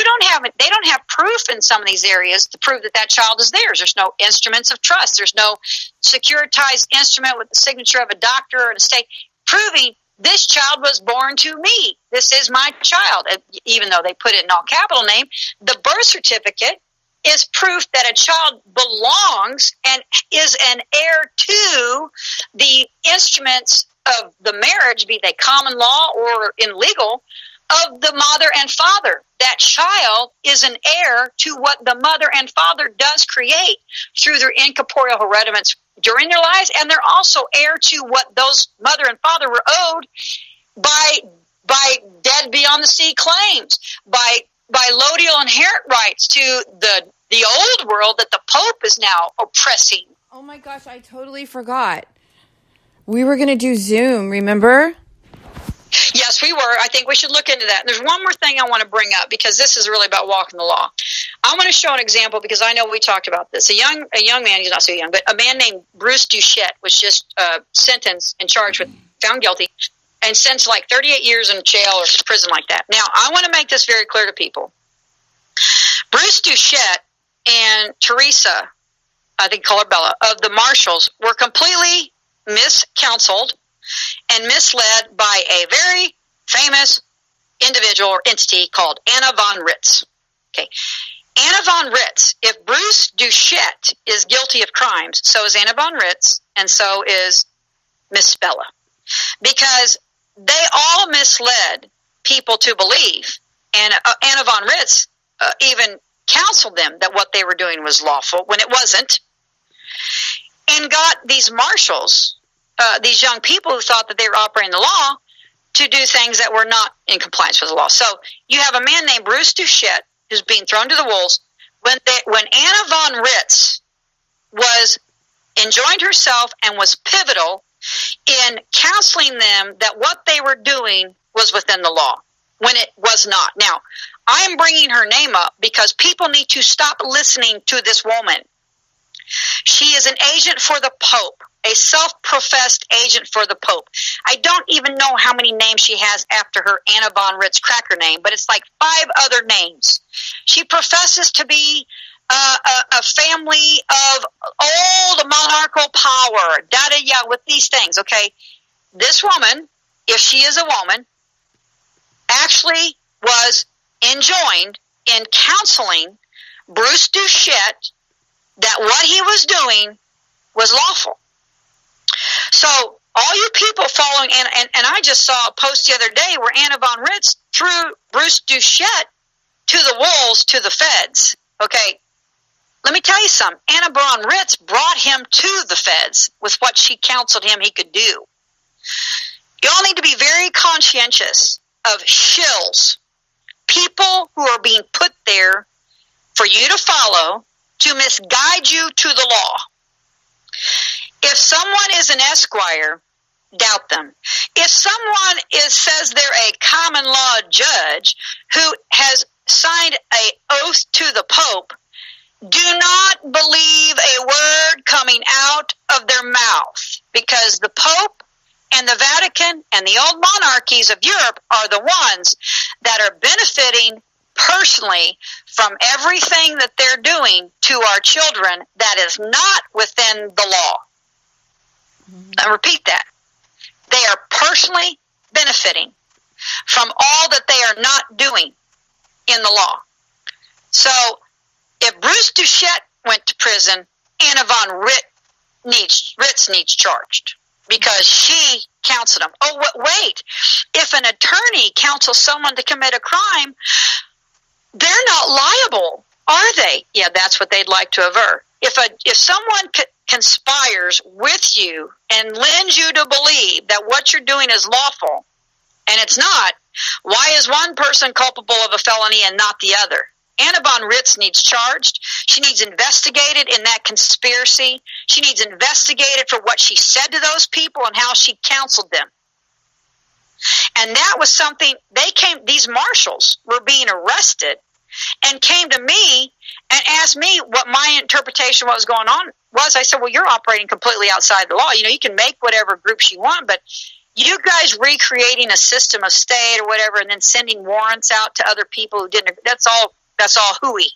don't have proof in some of these areas to prove that child is theirs. There's no instruments of trust. There's no securitized instrument with the signature of a doctor or an estate proving this child was born to me. This is my child. Even though they put it in all capital name, the birth certificate is proof that a child belongs and is an heir to the instruments of the marriage, be they common law or in legal, of the mother and father. That child is an heir to what the mother and father does create through their incorporeal herediments during their lives, and they're also heir to what those mother and father were owed by dead beyond the sea claims, by lodial inherent rights to the old world that the Pope is now oppressing. Oh my gosh, I totally forgot. We were going to do Zoom, remember? Yes, we were. I think we should look into that. And there's one more thing I want to bring up, because this is really about walking the law. I want to show an example, because I know we talked about this. A young man, he's not so young, but a man named Bruce Duchette was just sentenced and charged with, found guilty, and sentenced like 38 years in jail or prison like that. Now, I want to make this very clear to people. Bruce Duchette and Teresa, I think call her Bella, of the Marshals were completely miscounseled and misled by a very famous individual or entity called Anna von Ritz. Okay, Anna von Ritz, if Bruce Duchette is guilty of crimes, so is Anna von Ritz, and so is Miss Bella. Because they all misled people to believe, and Anna von Ritz even counseled them that what they were doing was lawful when it wasn't, and got these marshals, these young people who thought that they were operating the law, to do things that were not in compliance with the law. So you have a man named Bruce Duchette who's being thrown to the wolves. When Anna von Ritz was enjoined herself and was pivotal in counseling them that what they were doing was within the law, when it was not. Now, I am bringing her name up because people need to stop listening to this woman. She is an agent for the Pope, a self-professed agent for the Pope. I don't even know how many names she has after her Anna von Ritz cracker name, but it's like 5 other names. She professes to be a family of old monarchical power, with these things, okay? This woman, if she is a woman, actually was enjoined in counseling Bruce Duchette that what he was doing was lawful. So all you people following, and I just saw a post the other day where Anna von Ritz threw Bruce Duchette to the wolves, to the feds. Okay, let me tell you something. Anna von Ritz brought him to the feds with what she counseled him he could do. You all need to be very conscientious of shills, people who are being put there for you to follow, to misguide you to the law. If someone is an esquire, doubt them. If someone says they're a common law judge who has signed an oath to the Pope, do not believe a word coming out of their mouth, because the Pope and the Vatican and the old monarchies of Europe are the ones that are benefiting personally from everything that they're doing to our children that is not within the law. I repeat that. They are personally benefiting from all that they are not doing in the law. So if Bruce Duchette went to prison, Anna von Ritz needs charged, because she counseled him. Oh, wait. If an attorney counsels someone to commit a crime, they're not liable, are they? Yeah, that's what they'd like to avert. If someone conspires with you and lends you to believe that what you're doing is lawful, and it's not, why is one person culpable of a felony and not the other? Anna von Ritz needs charged. She needs investigated in that conspiracy. She needs investigated for what she said to those people and how she counseled them. And that was something, these marshals were being arrested and came to me and asked me what my interpretation of what was going on was. I said, well, you're operating completely outside the law. You can make whatever groups you want, but you guys recreating a system of state or whatever and then sending warrants out to other people who didn't, that's all hooey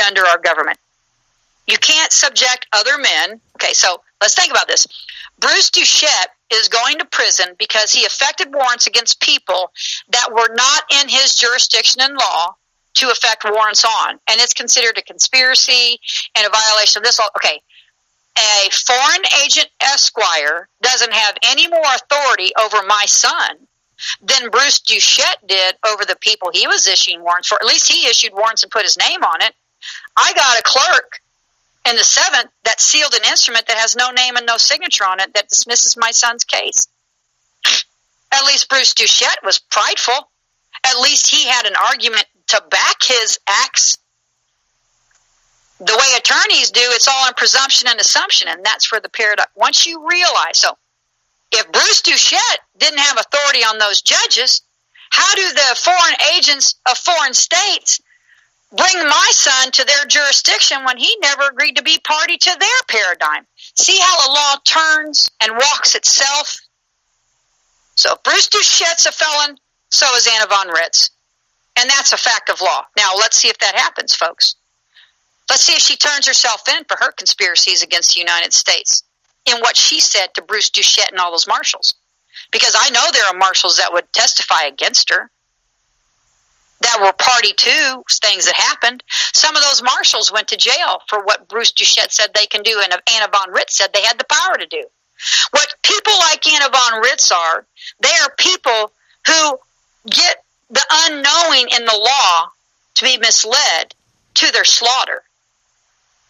under our government. You can't subject other men. Okay, so let's think about this. Bruce Duchette is going to prison because he effected warrants against people that were not in his jurisdiction in law to effect warrants on. And it's considered a conspiracy and a violation of this law. Okay, a foreign agent esquire doesn't have any more authority over my son than Bruce Duchette did over the people he was issuing warrants for. At least he issued warrants and put his name on it. I got a clerk in the 7th that sealed an instrument that has no name and no signature on it that dismisses my son's case. At least Bruce Duchette was prideful. At least he had an argument to back his acts. The way attorneys do, it's all on presumption and assumption, and that's where the paradox. Once you realize, so if Bruce Duchette didn't have authority on those judges, how do the foreign agents of foreign states bring my son to their jurisdiction when he never agreed to be party to their paradigm? See how the law turns and walks itself? So if Bruce Duchette's a felon, so is Anna von Ritz. And that's a fact of law. Now, let's see if that happens, folks. Let's see if she turns herself in for her conspiracies against the United States in what she said to Bruce Duchette and all those marshals. Because I know there are marshals that would testify against her, that were party to things that happened. Some of those marshals went to jail for what Bruce Duchette said they can do, and Anna von Ritz said they had the power to do. What people like Anna von Ritz are, they are people who get the unknowing in the law to be misled to their slaughter.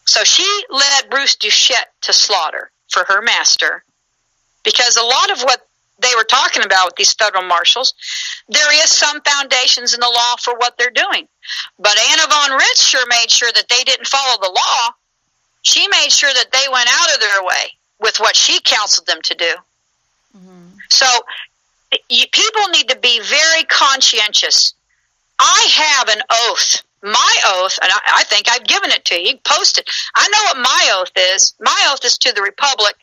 So she led Bruce Duchette to slaughter for her master, because a lot of what they were talking about with these federal marshals, there is some foundations in the law for what they're doing. But Anna von Ritz sure made sure that they didn't follow the law. She made sure that they went out of their way with what she counseled them to do. Mm-hmm. So people need to be very conscientious. I have an oath. My oath, and I think I've given it to you. Post it. I know what my oath is. My oath is to the Republic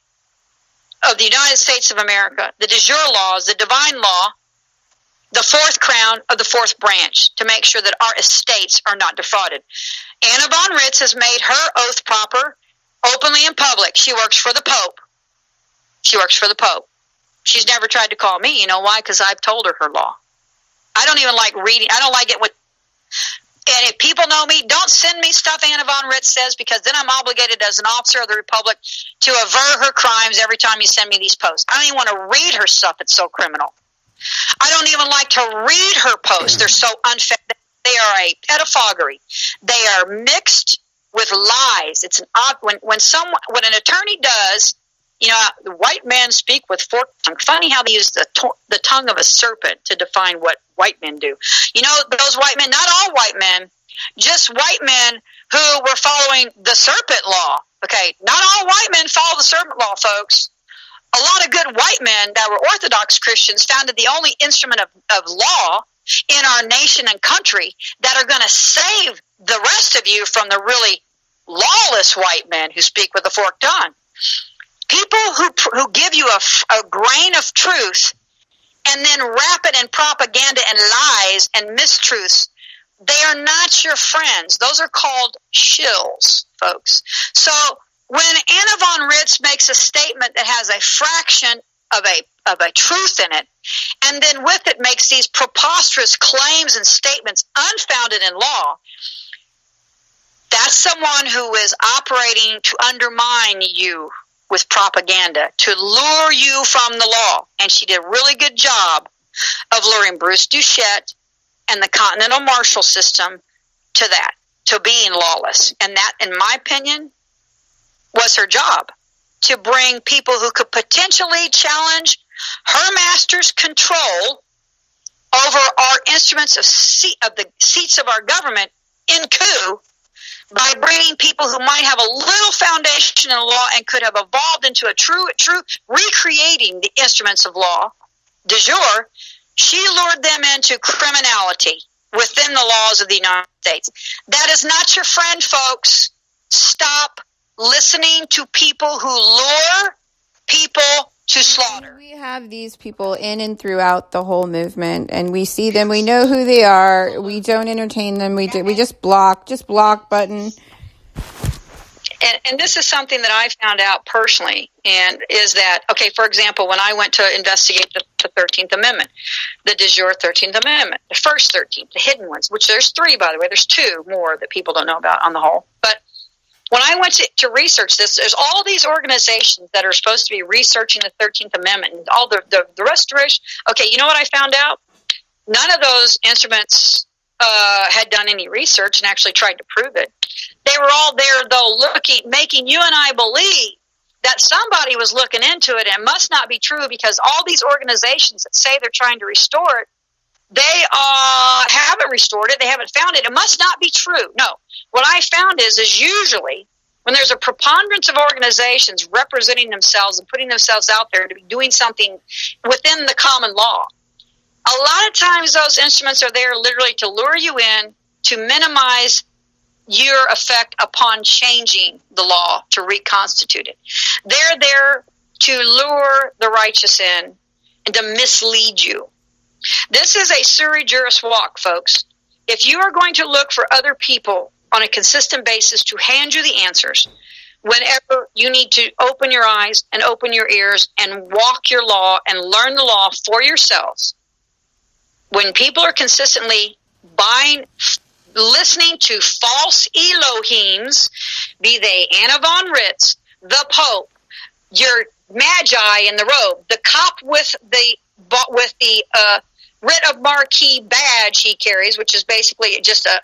of the United States of America, the de jure laws, the divine law, the fourth crown of the fourth branch, to make sure that our estates are not defrauded. Anna von Ritz has made her oath proper, openly in public. She works for the Pope. She works for the Pope. She's never tried to call me. You know why? Because I've told her law. I don't even like reading. I don't like it with... And if people know me, don't send me stuff Anna von Ritz says, because then I'm obligated as an officer of the Republic to avert her crimes every time you send me these posts. I don't even want to read her stuff. It's so criminal. I don't even like to read her posts. They're so unfair. They are a pedophagy. They are mixed with lies. It's an when an attorney does, you know, the white men speak with forked tongue. Funny how they use the tongue of a serpent to define what white men do. You know, those white men, not all white men, just white men who were following the serpent law. Okay, not all white men follow the serpent law, folks. A lot of good white men that were Orthodox Christians found that the only instrument of law in our nation and country that are going to save the rest of you from the really lawless white men who speak with a forked tongue. People who give you a grain of truth and then wrap it in propaganda and lies and mistruths, they are not your friends. Those are called shills, folks. So when Anna von Ritz makes a statement that has a fraction of a truth in it, and then with it makes these preposterous claims and statements unfounded in law, that's someone who is operating to undermine you with propaganda, to lure you from the law. And she did a really good job of luring Bruce Duchette and the Continental Marshal System to that, to being lawless. And that, in my opinion, was her job, to bring people who could potentially challenge her master's control over our instruments of the seats of our government in coup, by bringing people who might have a little foundation in law and could have evolved into a true recreating the instruments of law de jure. She lured them into criminality within the laws of the United States. That is not your friend, folks. Stop listening to people who lure people to slaughter. We have these people in and throughout the whole movement, and we see them. We know who they are. We don't entertain them. We just block button. And this is something that I found out personally, and is that, okay, for example, when I went to investigate the 13th Amendment, the de jure 13th Amendment, the first 13th, the hidden ones, which there's 3, by the way. There's 2 more that people don't know about on the whole. But When I went to research this, there's all these organizations that are supposed to be researching the 13th Amendment and all the restoration. Okay, you know what I found out? None of those instruments had done any research and actually tried to prove it. They were all there, though, making you and I believe that somebody was looking into it, and it must not be true because all these organizations that say they're trying to restore it, they haven't restored it. They haven't found it. It must not be true. No. What I found is usually when there's a preponderance of organizations representing themselves and putting themselves out there to be doing something within the common law, a lot of times those instruments are there literally to lure you in, to minimize your effect upon changing the law, to reconstitute it. They're there to lure the righteous in and to mislead you. This is a sui juris walk, folks. If you are going to look for other people on a consistent basis to hand you the answers, whenever you need to open your eyes and open your ears and walk your law and learn the law for yourselves, when people are consistently listening to false Elohims, be they Anna von Ritz, the Pope, your Magi in the robe, the cop with the writ of marquee badge he carries, which is basically just a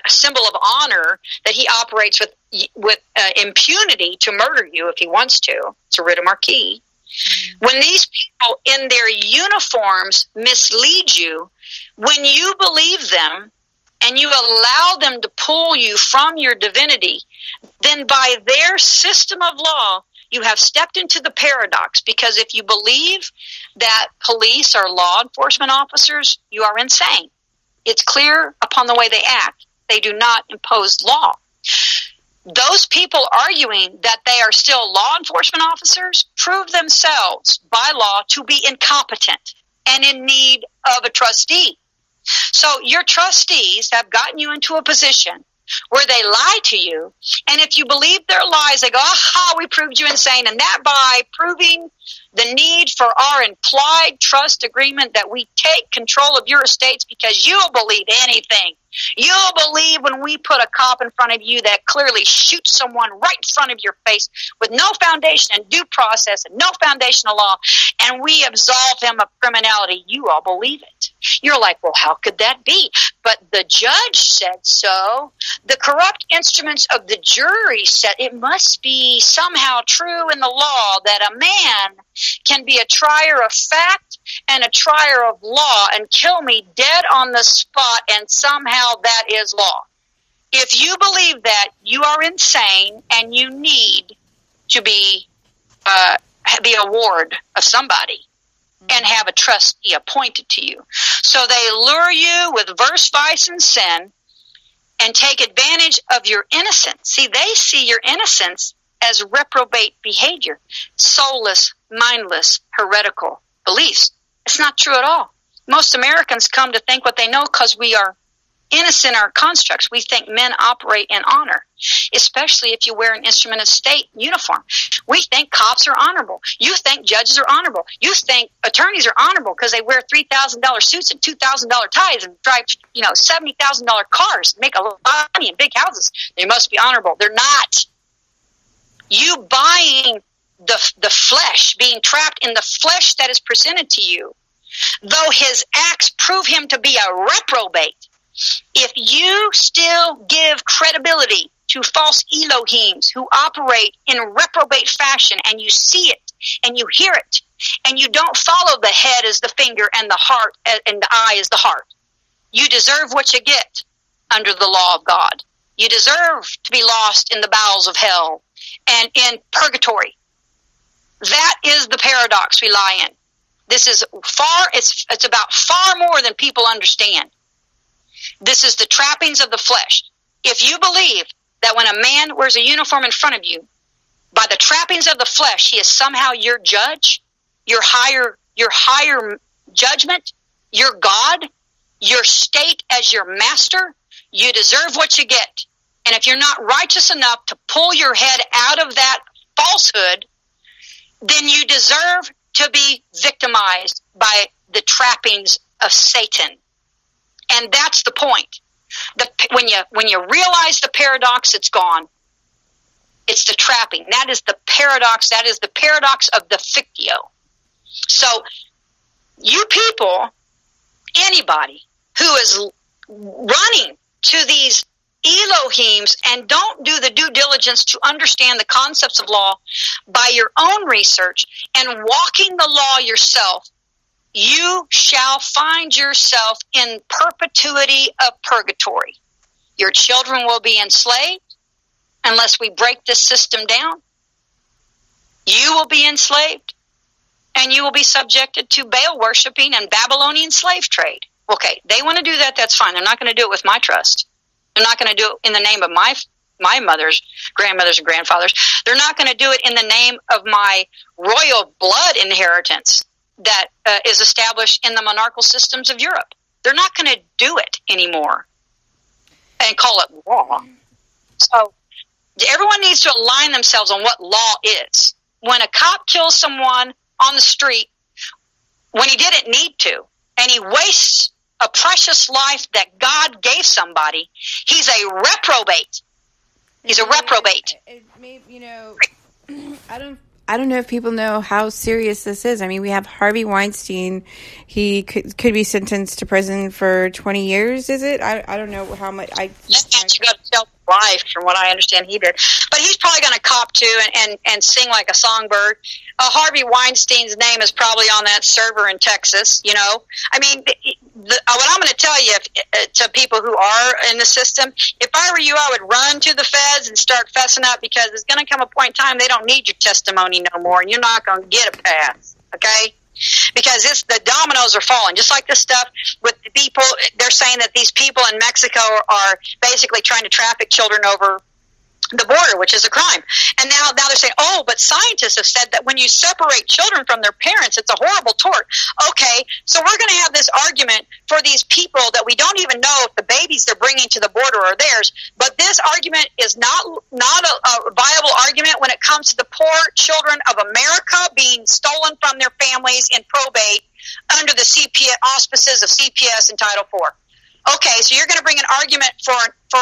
symbol of honor that he operates with impunity to murder you if he wants to. It's a writ of marquee. When these people in their uniforms mislead you, when you believe them and you allow them to pull you from your divinity, then by their system of law, you have stepped into the paradox, because if you believe that police are law enforcement officers, you are insane. It's clear upon the way they act. They do not impose law. Those people arguing that they are still law enforcement officers prove themselves by law to be incompetent and in need of a trustee. So your trustees have gotten you into a position where they lie to you, and if you believe their lies, they go, aha, we proved you insane, and that by proving the need for our implied trust agreement that we take control of your estates because you'll believe anything. You'll believe when we put a cop in front of you that clearly shoots someone right in front of your face with no foundation and due process and no foundation of law, and we absolve him of criminality. You all believe it. You're like, well, how could that be? But the judge said so. The corrupt instruments of the jury said it must be somehow true in the law that a man can be a trier of fact and a trier of law and kill me dead on the spot, and somehow that is law. If you believe that, you are insane and you need to be a ward of somebody and have a trustee appointed to you. So they lure you with verse, vice, and sin and take advantage of your innocence. See, they see your innocence as reprobate behavior, soulless, mindless, heretical beliefs. It's not true at all. Most Americans come to think what they know because we are innocent in our constructs. We think men operate in honor, especially if you wear an instrument of state uniform. We think cops are honorable. You think judges are honorable. You think attorneys are honorable because they wear $3,000 suits and $2,000 ties and drive, $70,000 cars, make a lot of money in big houses. They must be honorable. They're not. You buying the flesh, being trapped in the flesh that is presented to you, though his acts prove him to be a reprobate, if you still give credibility to false Elohims who operate in reprobate fashion, and you see it and you hear it, and you don't follow the head as the finger and the heart and the eye as the heart, you deserve what you get under the law of God. You deserve to be lost in the bowels of hell and in purgatory. That is the paradox we lie in. This is it's about far more than people understand. This is the trappings of the flesh. If you believe that when a man wears a uniform in front of you, by the trappings of the flesh, he is somehow your judge, your higher judgment, your God, your state as your master, you deserve what you get. And if you're not righteous enough to pull your head out of that falsehood, then you deserve to be victimized by the trappings of Satan. And that's the point. When you realize the paradox, it's gone. It's the trapping. That is the paradox. That is the paradox of the fictio. So you people, anybody who is running to these Elohims and don't do the due diligence to understand the concepts of law by your own research and walking the law yourself, you shall find yourself in perpetuity of purgatory. Your children will be enslaved unless we break this system down. You will be enslaved, and you will be subjected to Baal worshiping and Babylonian slave trade. Okay, they want to do that, that's fine. They're not going to do it with my trust. They're not going to do it in the name of my mothers, grandmothers, and grandfathers. They're not going to do it in the name of my royal blood inheritance that is established in the monarchical systems of Europe. They're not going to do it anymore and call it law. So everyone needs to align themselves on what law is. When a cop kills someone on the street when he didn't need to, and he wastes a precious life that God gave somebody, he's a reprobate. He's a reprobate. I don't know if people know how serious this is. I mean, we have Harvey Weinstein. He could be sentenced to prison for 20 years, is it? I don't know how much. He got himself life, from what I understand he did. But he's probably going to cop to and sing like a songbird. Harvey Weinstein's name is probably on that server in Texas, you know. I mean, what I'm going to tell you to people who are in the system, if I were you, I would run to the feds and start fessing up, because there's going to come a point in time they don't need your testimony no more, and you're not going to get a pass, okay? Because the dominoes are falling. Just like this stuff with the people, they're saying that these people in Mexico are basically trying to traffic children over the border, which is a crime. And now they're saying, oh, but scientists have said that when you separate children from their parents, it's a horrible tort. Okay, so we're going to have this argument for these people that we don't even know if the babies they're bringing to the border are theirs. But this argument is not a viable argument when it comes to the poor children of America being stolen from their families in probate under the auspices of CPS and Title IV. Okay, so you're going to bring an argument for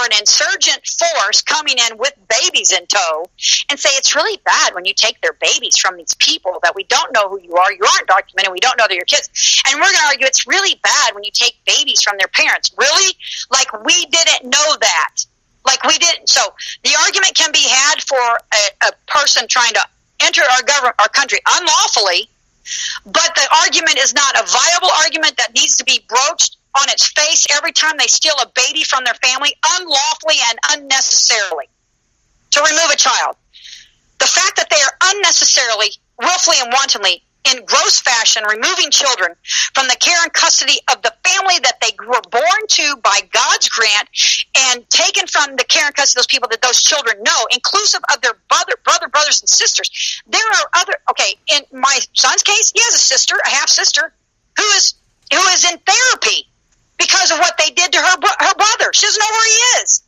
an insurgent force coming in with babies in tow and say it's really bad when you take their babies from these people that we don't know who you aren't documented, we don't know they're your kids. And we're going to argue it's really bad when you take babies from their parents. Really? Like we didn't know that. Like we didn't. So the argument can be had for a person trying to enter our country unlawfully, but the argument is not a viable argument that needs to be broached on its face every time they steal a baby from their family unlawfully and unnecessarily to remove a child. The fact that they are unnecessarily, willfully and wantonly, in gross fashion, removing children from the care and custody of the family that they were born to by God's grant and taken from the care and custody of those people that those children know, inclusive of their brothers and sisters. There are in my son's case, he has a sister, a half-sister, who is in therapy because of what they did to her brother. She doesn't know where he is.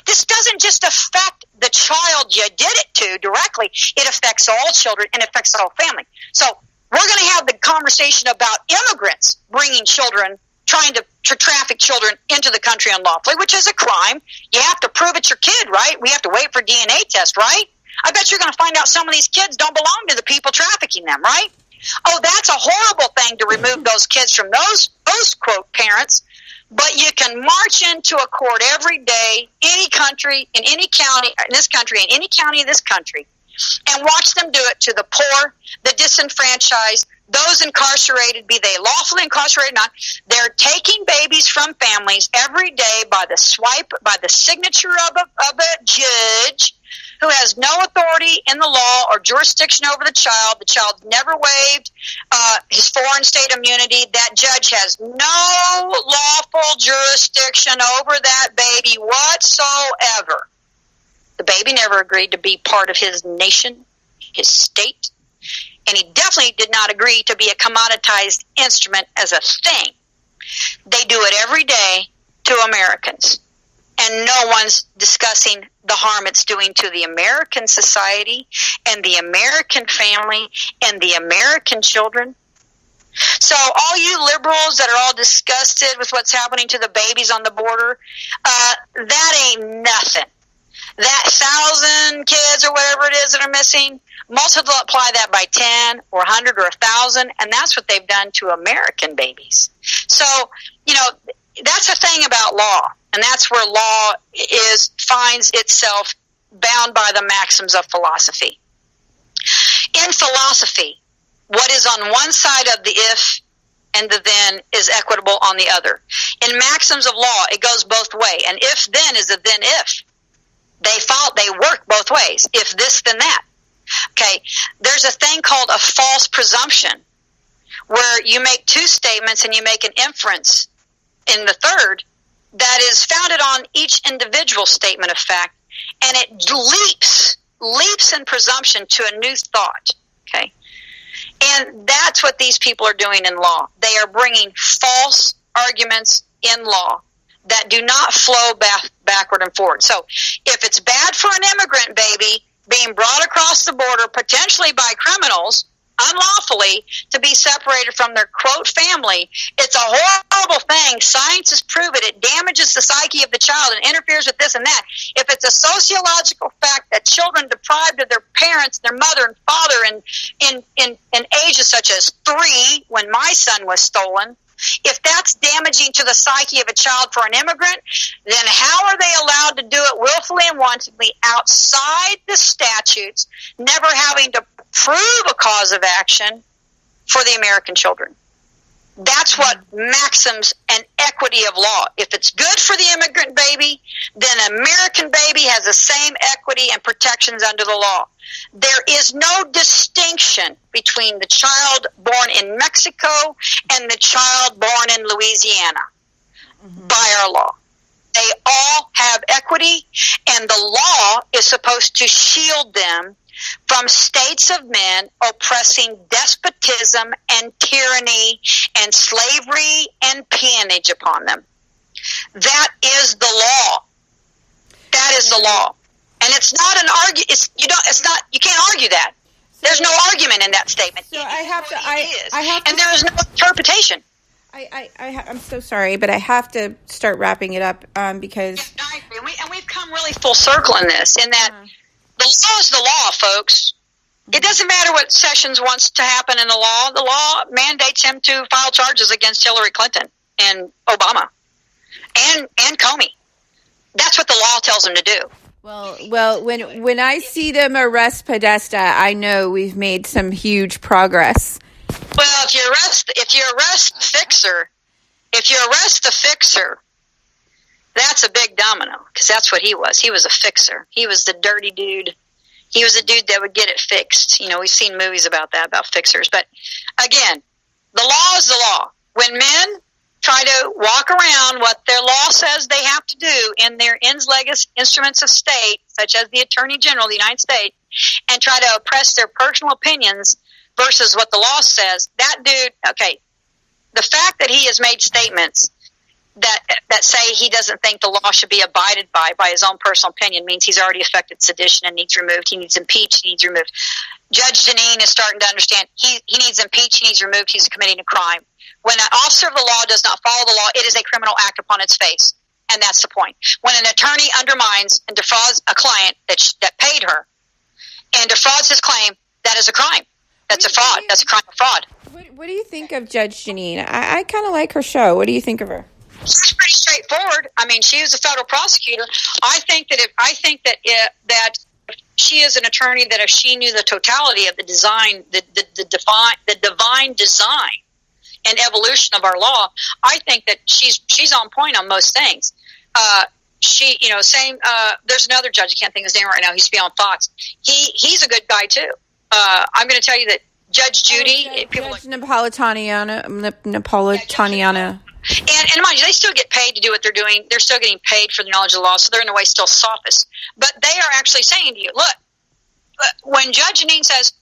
This doesn't just affect the child you did it to directly. It affects all children and affects the whole family. So we're going to have the conversation about immigrants bringing children, trying to traffic children into the country unlawfully, which is a crime. You have to prove it's your kid, right? We have to wait for DNA test, right? I bet you're going to find out some of these kids don't belong to the people trafficking them, right? Oh, that's a horrible thing to remove those kids from those quote parents. But you can march into a court every day, any country, in any county, in this country, in any county in this country, and watch them do it to the poor, the disenfranchised, those incarcerated, be they lawfully incarcerated or not. They're taking babies from families every day by the signature of a judge who has no authority in the law or jurisdiction over the child. The child's never waived his foreign state immunity. That judge has no lawful jurisdiction over that baby whatsoever. The baby never agreed to be part of his nation, his state, and he definitely did not agree to be a commoditized instrument as a thing. They do it every day to Americans. And no one's discussing the harm it's doing to the American society and the American family and the American children. So all you liberals that are all disgusted with what's happening to the babies on the border, that ain't nothing. that 1,000 kids or whatever it is that are missing, multiply that by 10 or 100 or 1,000, and that's what they've done to American babies. So, that's the thing about law, and that's where law finds itself bound by the maxims of philosophy. In philosophy, what is on one side of the if and the then is equitable on the other. In maxims of law, it goes both ways. An if then is a then if. They work both ways. If this, then that. Okay, there's a thing called a false presumption, where you make two statements and you make an inference in the third that is founded on each individual statement of fact, and it leaps in presumption to a new thought. Okay, and that's what these people are doing in law. They are bringing false arguments in law that do not flow backward and forward. So if it's bad for an immigrant baby being brought across the border, potentially by criminals, unlawfully, to be separated from their, quote, family, it's a horrible thing. Science has proven it damages the psyche of the child and interferes with this and that. If it's a sociological fact that children deprived of their parents, their mother and father in ages such as 3, when my son was stolen, if that's damaging to the psyche of a child for an immigrant, then how are they allowed to do it willfully and wantonly outside the statutes, never having to prove a cause of action for the American children? That's what maxims and equity of law. If it's good for the immigrant baby, then an American baby has the same equity and protections under the law. There is no distinction between the child born in Mexico and the child born in Louisiana by our law. They all have equity, and the law is supposed to shield them from states of men oppressing despotism and tyranny and slavery and peonage upon them. That is the law. That is the law. And it's not an you can't argue that. There's no argument in that statement. So I have to, and there is no interpretation. I'm so sorry, but I have to start wrapping it up because I agree. And we've come really full circle in this, in that the law is the law, folks. It doesn't matter what Sessions wants to happen in the law. The law mandates him to file charges against Hillary Clinton and Obama and Comey. That's what the law tells him to do. Well, when I see them arrest Podesta, I know we've made some huge progress. Well, if you arrest the fixer, that's a big domino, because that's what he was. He was a fixer. He was the dirty dude. He was a dude that would get it fixed. We've seen movies about that, about fixers. But again, the law is the law. When men try to walk around what their law says they have to do in their instruments of state, such as the Attorney General of the United States, and try to oppress their personal opinions versus what the law says, that dude, okay, the fact that he has made statements that say he doesn't think the law should be abided by his own personal opinion means he's already affected sedition and needs removed. He needs impeached. He needs removed. Judge Janine is starting to understand he needs impeached. He needs removed. He's committing a crime. When an officer of the law does not follow the law, it is a criminal act upon its face. And that's the point. When an attorney undermines and defrauds a client that paid her and defrauds his claim, that is a crime. That's a fraud. That's a crime of fraud. What do you think of Judge Janine? I kind of like her show. What do you think of her? She's pretty straightforward. I mean, she is a federal prosecutor. I think that she is an attorney that if she knew the totality of the design, the divine design and evolution of our law, I think that she's on point on most things. There's another judge, I can't think of his name right now. He used to be on Fox. He's a good guy too. I'm going to tell you that Judge Judy, Judge Napolitano. And mind you, they still get paid to do what they're doing. They're still getting paid for the knowledge of the law, so they're in a way still sophists. But they are actually saying to you, look, when Judge Janine says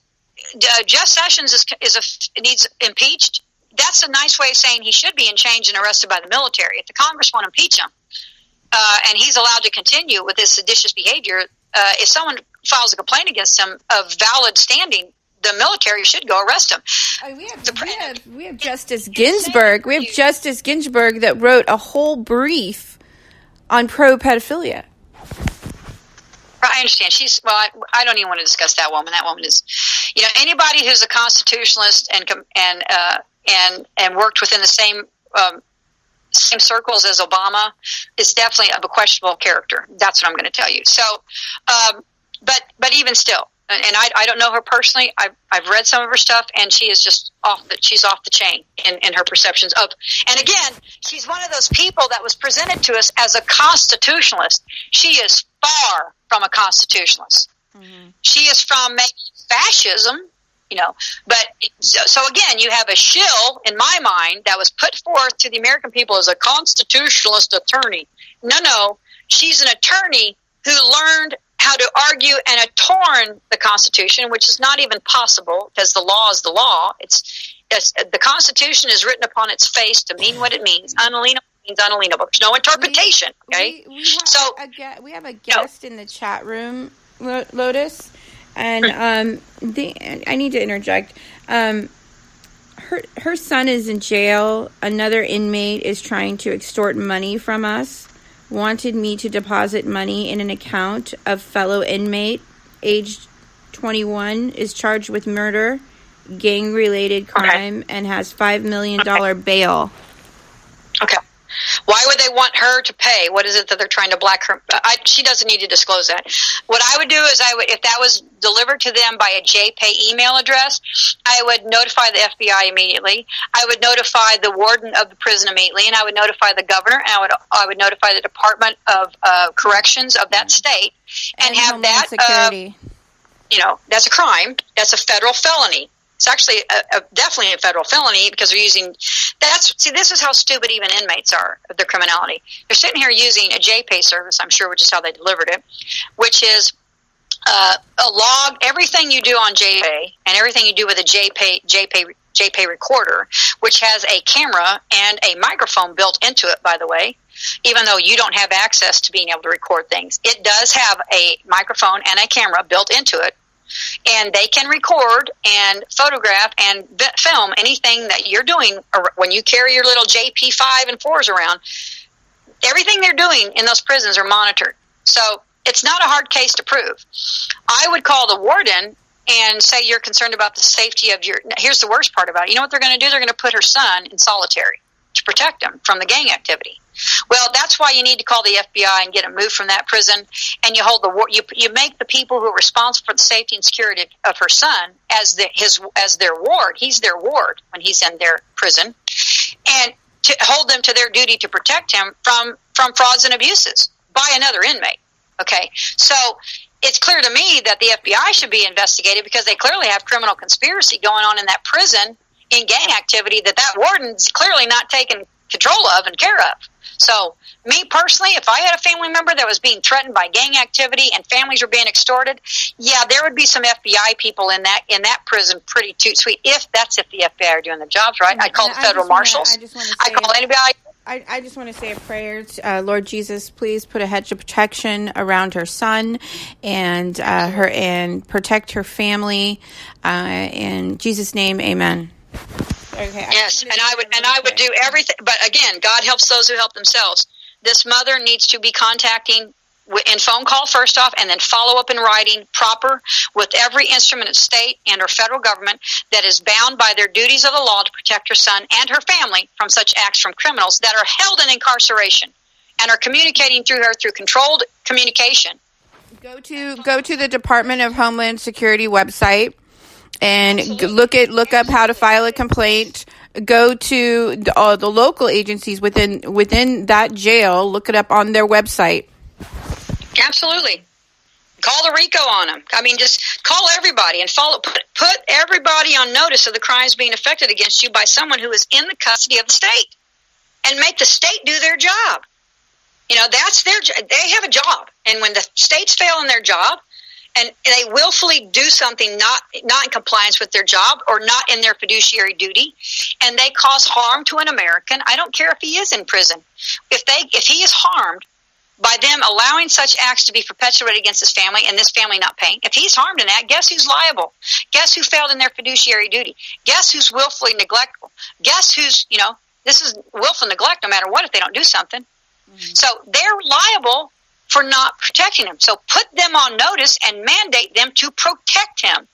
Jeff Sessions needs impeached, that's a nice way of saying he should be in chains and arrested by the military. If the Congress won't impeach him, and he's allowed to continue with his seditious behavior, if someone files a complaint against him of valid standing, the military should go arrest him. We have Justice Ginsburg. We have Justice Ginsburg that wrote a whole brief on pro-pedophilia. I understand. I don't even want to discuss that woman. That woman is, anybody who's a constitutionalist and worked within the same circles as Obama is definitely of a questionable character. That's what I'm going to tell you. So, but even still, and I don't know her personally. I've read some of her stuff, and she is just she's off the chain in her perceptions of. And again, she's one of those people that was presented to us as a constitutionalist. She is far from a constitutionalist. Mm-hmm. She is from maybe fascism, But so again, you have a shill in my mind that was put forth to the American people as a constitutionalist attorney. No, she's an attorney who learned how to argue and have torn the Constitution, which is not even possible because the law is the law. The Constitution is written upon its face to mean what it means. Unalienable means unalienable. There's no interpretation. Okay, we have a guest in the chat room, Lotus, and I need to interject. Her son is in jail. Another inmate is trying to extort money from us. Wanted me to deposit money in an account of fellow inmate, aged 21, is charged with murder, gang-related crime, and has $5 million bail. Okay. Why would they want her to pay? What is it that they're trying to black her? She doesn't need to disclose that. What I would do is if that was delivered to them by a JPay email address, I would notify the FBI immediately. I would notify the warden of the prison immediately, and I would notify the governor, and I would notify the Department of Corrections of that state, and have that. Security. That's a crime. That's a federal felony. It's actually definitely a federal felony because they're using this is how stupid even inmates are of their criminality. They're sitting here using a JPay service, I'm sure, which is how they delivered it, which is a log, everything you do on JPay and everything you do with a JPay recorder, which has a camera and a microphone built into it, by the way. Even though you don't have access to being able to record things, it does have a microphone and a camera built into it. And they can record and photograph and film anything that you're doing when you carry your little JP5 and 4s around. Everything they're doing in those prisons are monitored. So it's not a hard case to prove. I would call the warden and say you're concerned about the safety of your... Here's the worst part about it. You know what they're going to do? They're going to put her son in solitary to protect him from the gang activity. Well, that's why you need to call the FBI and get him moved from that prison, and you hold you make the people who are responsible for the safety and security of her son as their ward. He's their ward when he's in their prison, and to hold them to their duty to protect him from frauds and abuses by another inmate. Okay, so it's clear to me that the FBI should be investigated because they clearly have criminal conspiracy going on in that prison in gang activity that warden's clearly not taking control of and care of. So, me personally, if I had a family member that was being threatened by gang activity and families were being extorted, yeah, there would be some FBI people in that prison pretty sweet. If the FBI are doing their jobs right, I'd call the federal marshals. I'd call anybody. I just want to say a prayer. Lord Jesus, please put a hedge of protection around her son and her, and protect her family. In Jesus' name, amen. Okay. Yes, and I would do everything. But again, God helps those who help themselves. This mother needs to be contacting in phone call first off, and then follow up in writing proper with every instrument of state and or federal government that is bound by their duties of the law to protect her son and her family from such acts from criminals that are held in incarceration and are communicating through her through controlled communication. Go to the Department of Homeland Security website. And look up how to file a complaint. Go to the local agencies within that jail. Look it up on their website. Absolutely. Call the RICO on them. I mean, just call everybody and put everybody on notice of the crimes being affected against you by someone who is in the custody of the state, and make the state do their job. That's they have a job, and when the states fail in their job, and they willfully do something not in compliance with their job or not in their fiduciary duty, and they cause harm to an American, I don't care if he is in prison. If he is harmed by them allowing such acts to be perpetuated against his family and this family not paying, if he's harmed in that, guess who's liable? Guess who failed in their fiduciary duty? Guess who's willfully neglectful? Guess who's, this is willful neglect no matter what if they don't do something. Mm-hmm. So they're liable for not protecting him. So put them on notice and mandate them to protect him.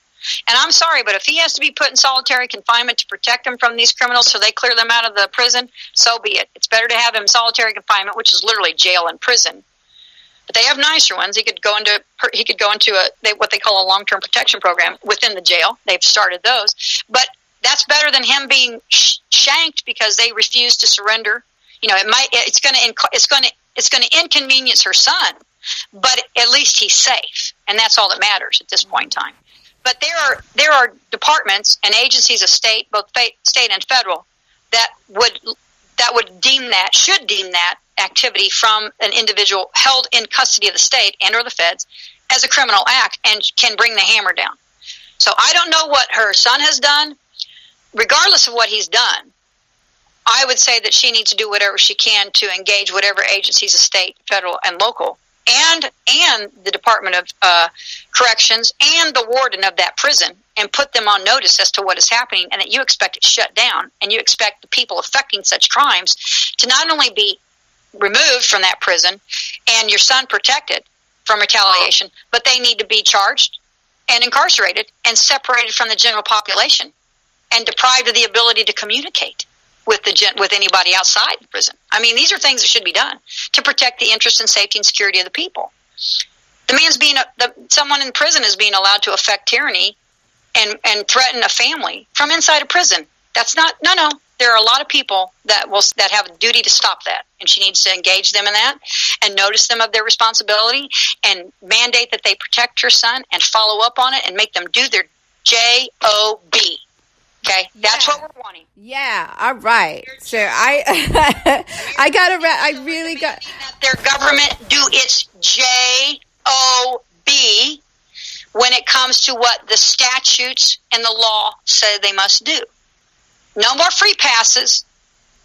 And I'm sorry, but if he has to be put in solitary confinement to protect him from these criminals so they clear them out of the prison, so be it. It's better to have him in solitary confinement, which is literally jail and prison. But they have nicer ones. He could go into what they call a long-term protection program within the jail. They've started those. But that's better than him being shanked because they refuse to surrender. You know, it's going to inconvenience her son, but at least he's safe, and that's all that matters at this point in time. But there are departments and agencies of state, both state and federal, that would should deem that activity from an individual held in custody of the state and or the feds as a criminal act and can bring the hammer down. So I don't know what her son has done. Regardless of what he's done, I would say that she needs to do whatever she can to engage whatever agencies of state, federal, and local, and the Department of Corrections and the warden of that prison, and put them on notice as to what is happening and that you expect it shut down, and you expect the people affecting such crimes to not only be removed from that prison and your son protected from retaliation, but they need to be charged and incarcerated and separated from the general population and deprived of the ability to communicate with anybody outside the prison. I mean, these are things that should be done to protect the interest and safety and security of the people. Someone in prison is being allowed to affect tyranny and threaten a family from inside a prison. That's not, no. There are a lot of people that have a duty to stop that, and she needs to engage them in that and notice them of their responsibility and mandate that they protect her son and follow up on it and make them do their job. Okay, that's what we're wanting. Yeah, all right. So I really got their government do its job when it comes to what the statutes and the law say they must do. No more free passes.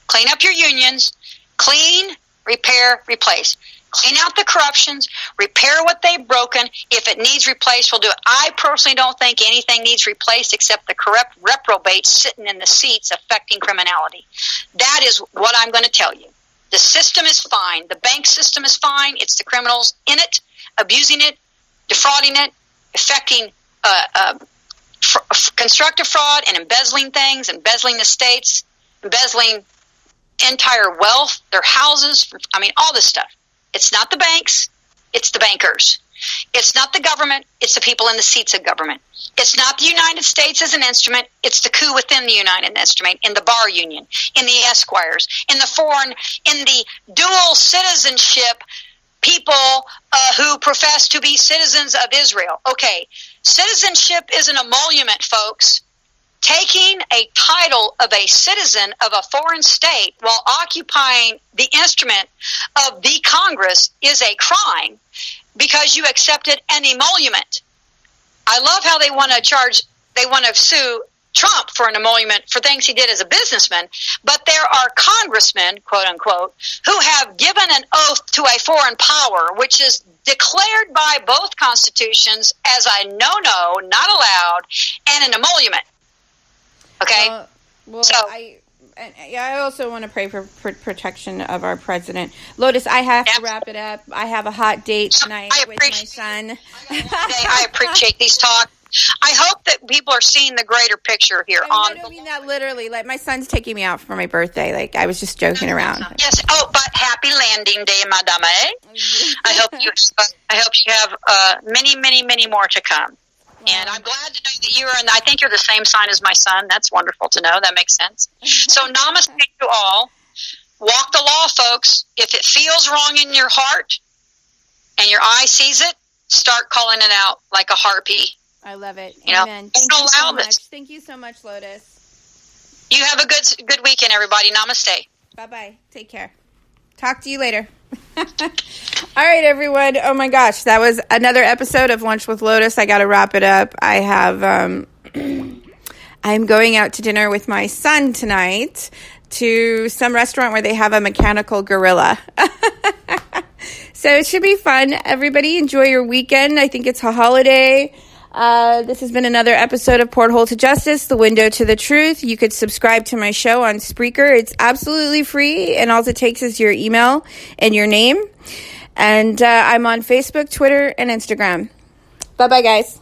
Clean up your unions. Clean, repair, replace. Clean out the corruptions, repair what they've broken. If it needs replaced, we'll do it. I personally don't think anything needs replaced except the corrupt reprobates sitting in the seats affecting criminality. That is what I'm going to tell you. The system is fine. The bank system is fine. It's the criminals in it, abusing it, defrauding it, affecting constructive fraud and embezzling things, embezzling estates, embezzling entire wealth, their houses, all this stuff. It's not the banks, it's the bankers. It's not the government, it's the people in the seats of government. It's not the United States as an instrument, it's the coup within the United Instrument, in the bar union, in the esquires, in the dual citizenship people who profess to be citizens of Israel. Okay, citizenship is an emolument, folks. Taking a title of a citizen of a foreign state while occupying the instrument of the Congress is a crime because you accepted an emolument. I love how they want to sue Trump for an emolument for things he did as a businessman, but there are congressmen, quote unquote, who have given an oath to a foreign power, which is declared by both constitutions as a no, not allowed, and an emolument. Okay. I also want to pray for protection of our president. Lotus, I have to wrap it up. I have a hot date tonight with my son. I appreciate these talks. I hope that people are seeing the greiter picture here. I don't mean that literally. Like, my son's taking me out for my birthday. Like, I was just joking around. Yes. Oh, but happy landing day, madame. I hope you have many, many, many more to come. And I'm glad to know that I think you're the same sign as my son. That's wonderful to know. That makes sense. So namaste to all. Walk the law, folks. If it feels wrong in your heart and your eye sees it, start calling it out like a harpy. I love it. Amen. Thank you so much. Thank you so much, Lotus. You have a good weekend, everybody. Namaste. Bye-bye. Take care. Talk to you later. All right, everyone. Oh my gosh, that was another episode of Lunch with Lotus. I got to wrap it up. I have I'm going out to dinner with my son tonight to some restaurant where they have a mechanical gorilla. So it should be fun. Everybody enjoy your weekend. I think it's a holiday. This has been another episode of Porthole to Justice, the window to the truth. You could subscribe to my show on Spreaker. It's absolutely free, and all it takes is your email and your name. And I'm on Facebook, Twitter, and Instagram. Bye-bye, guys.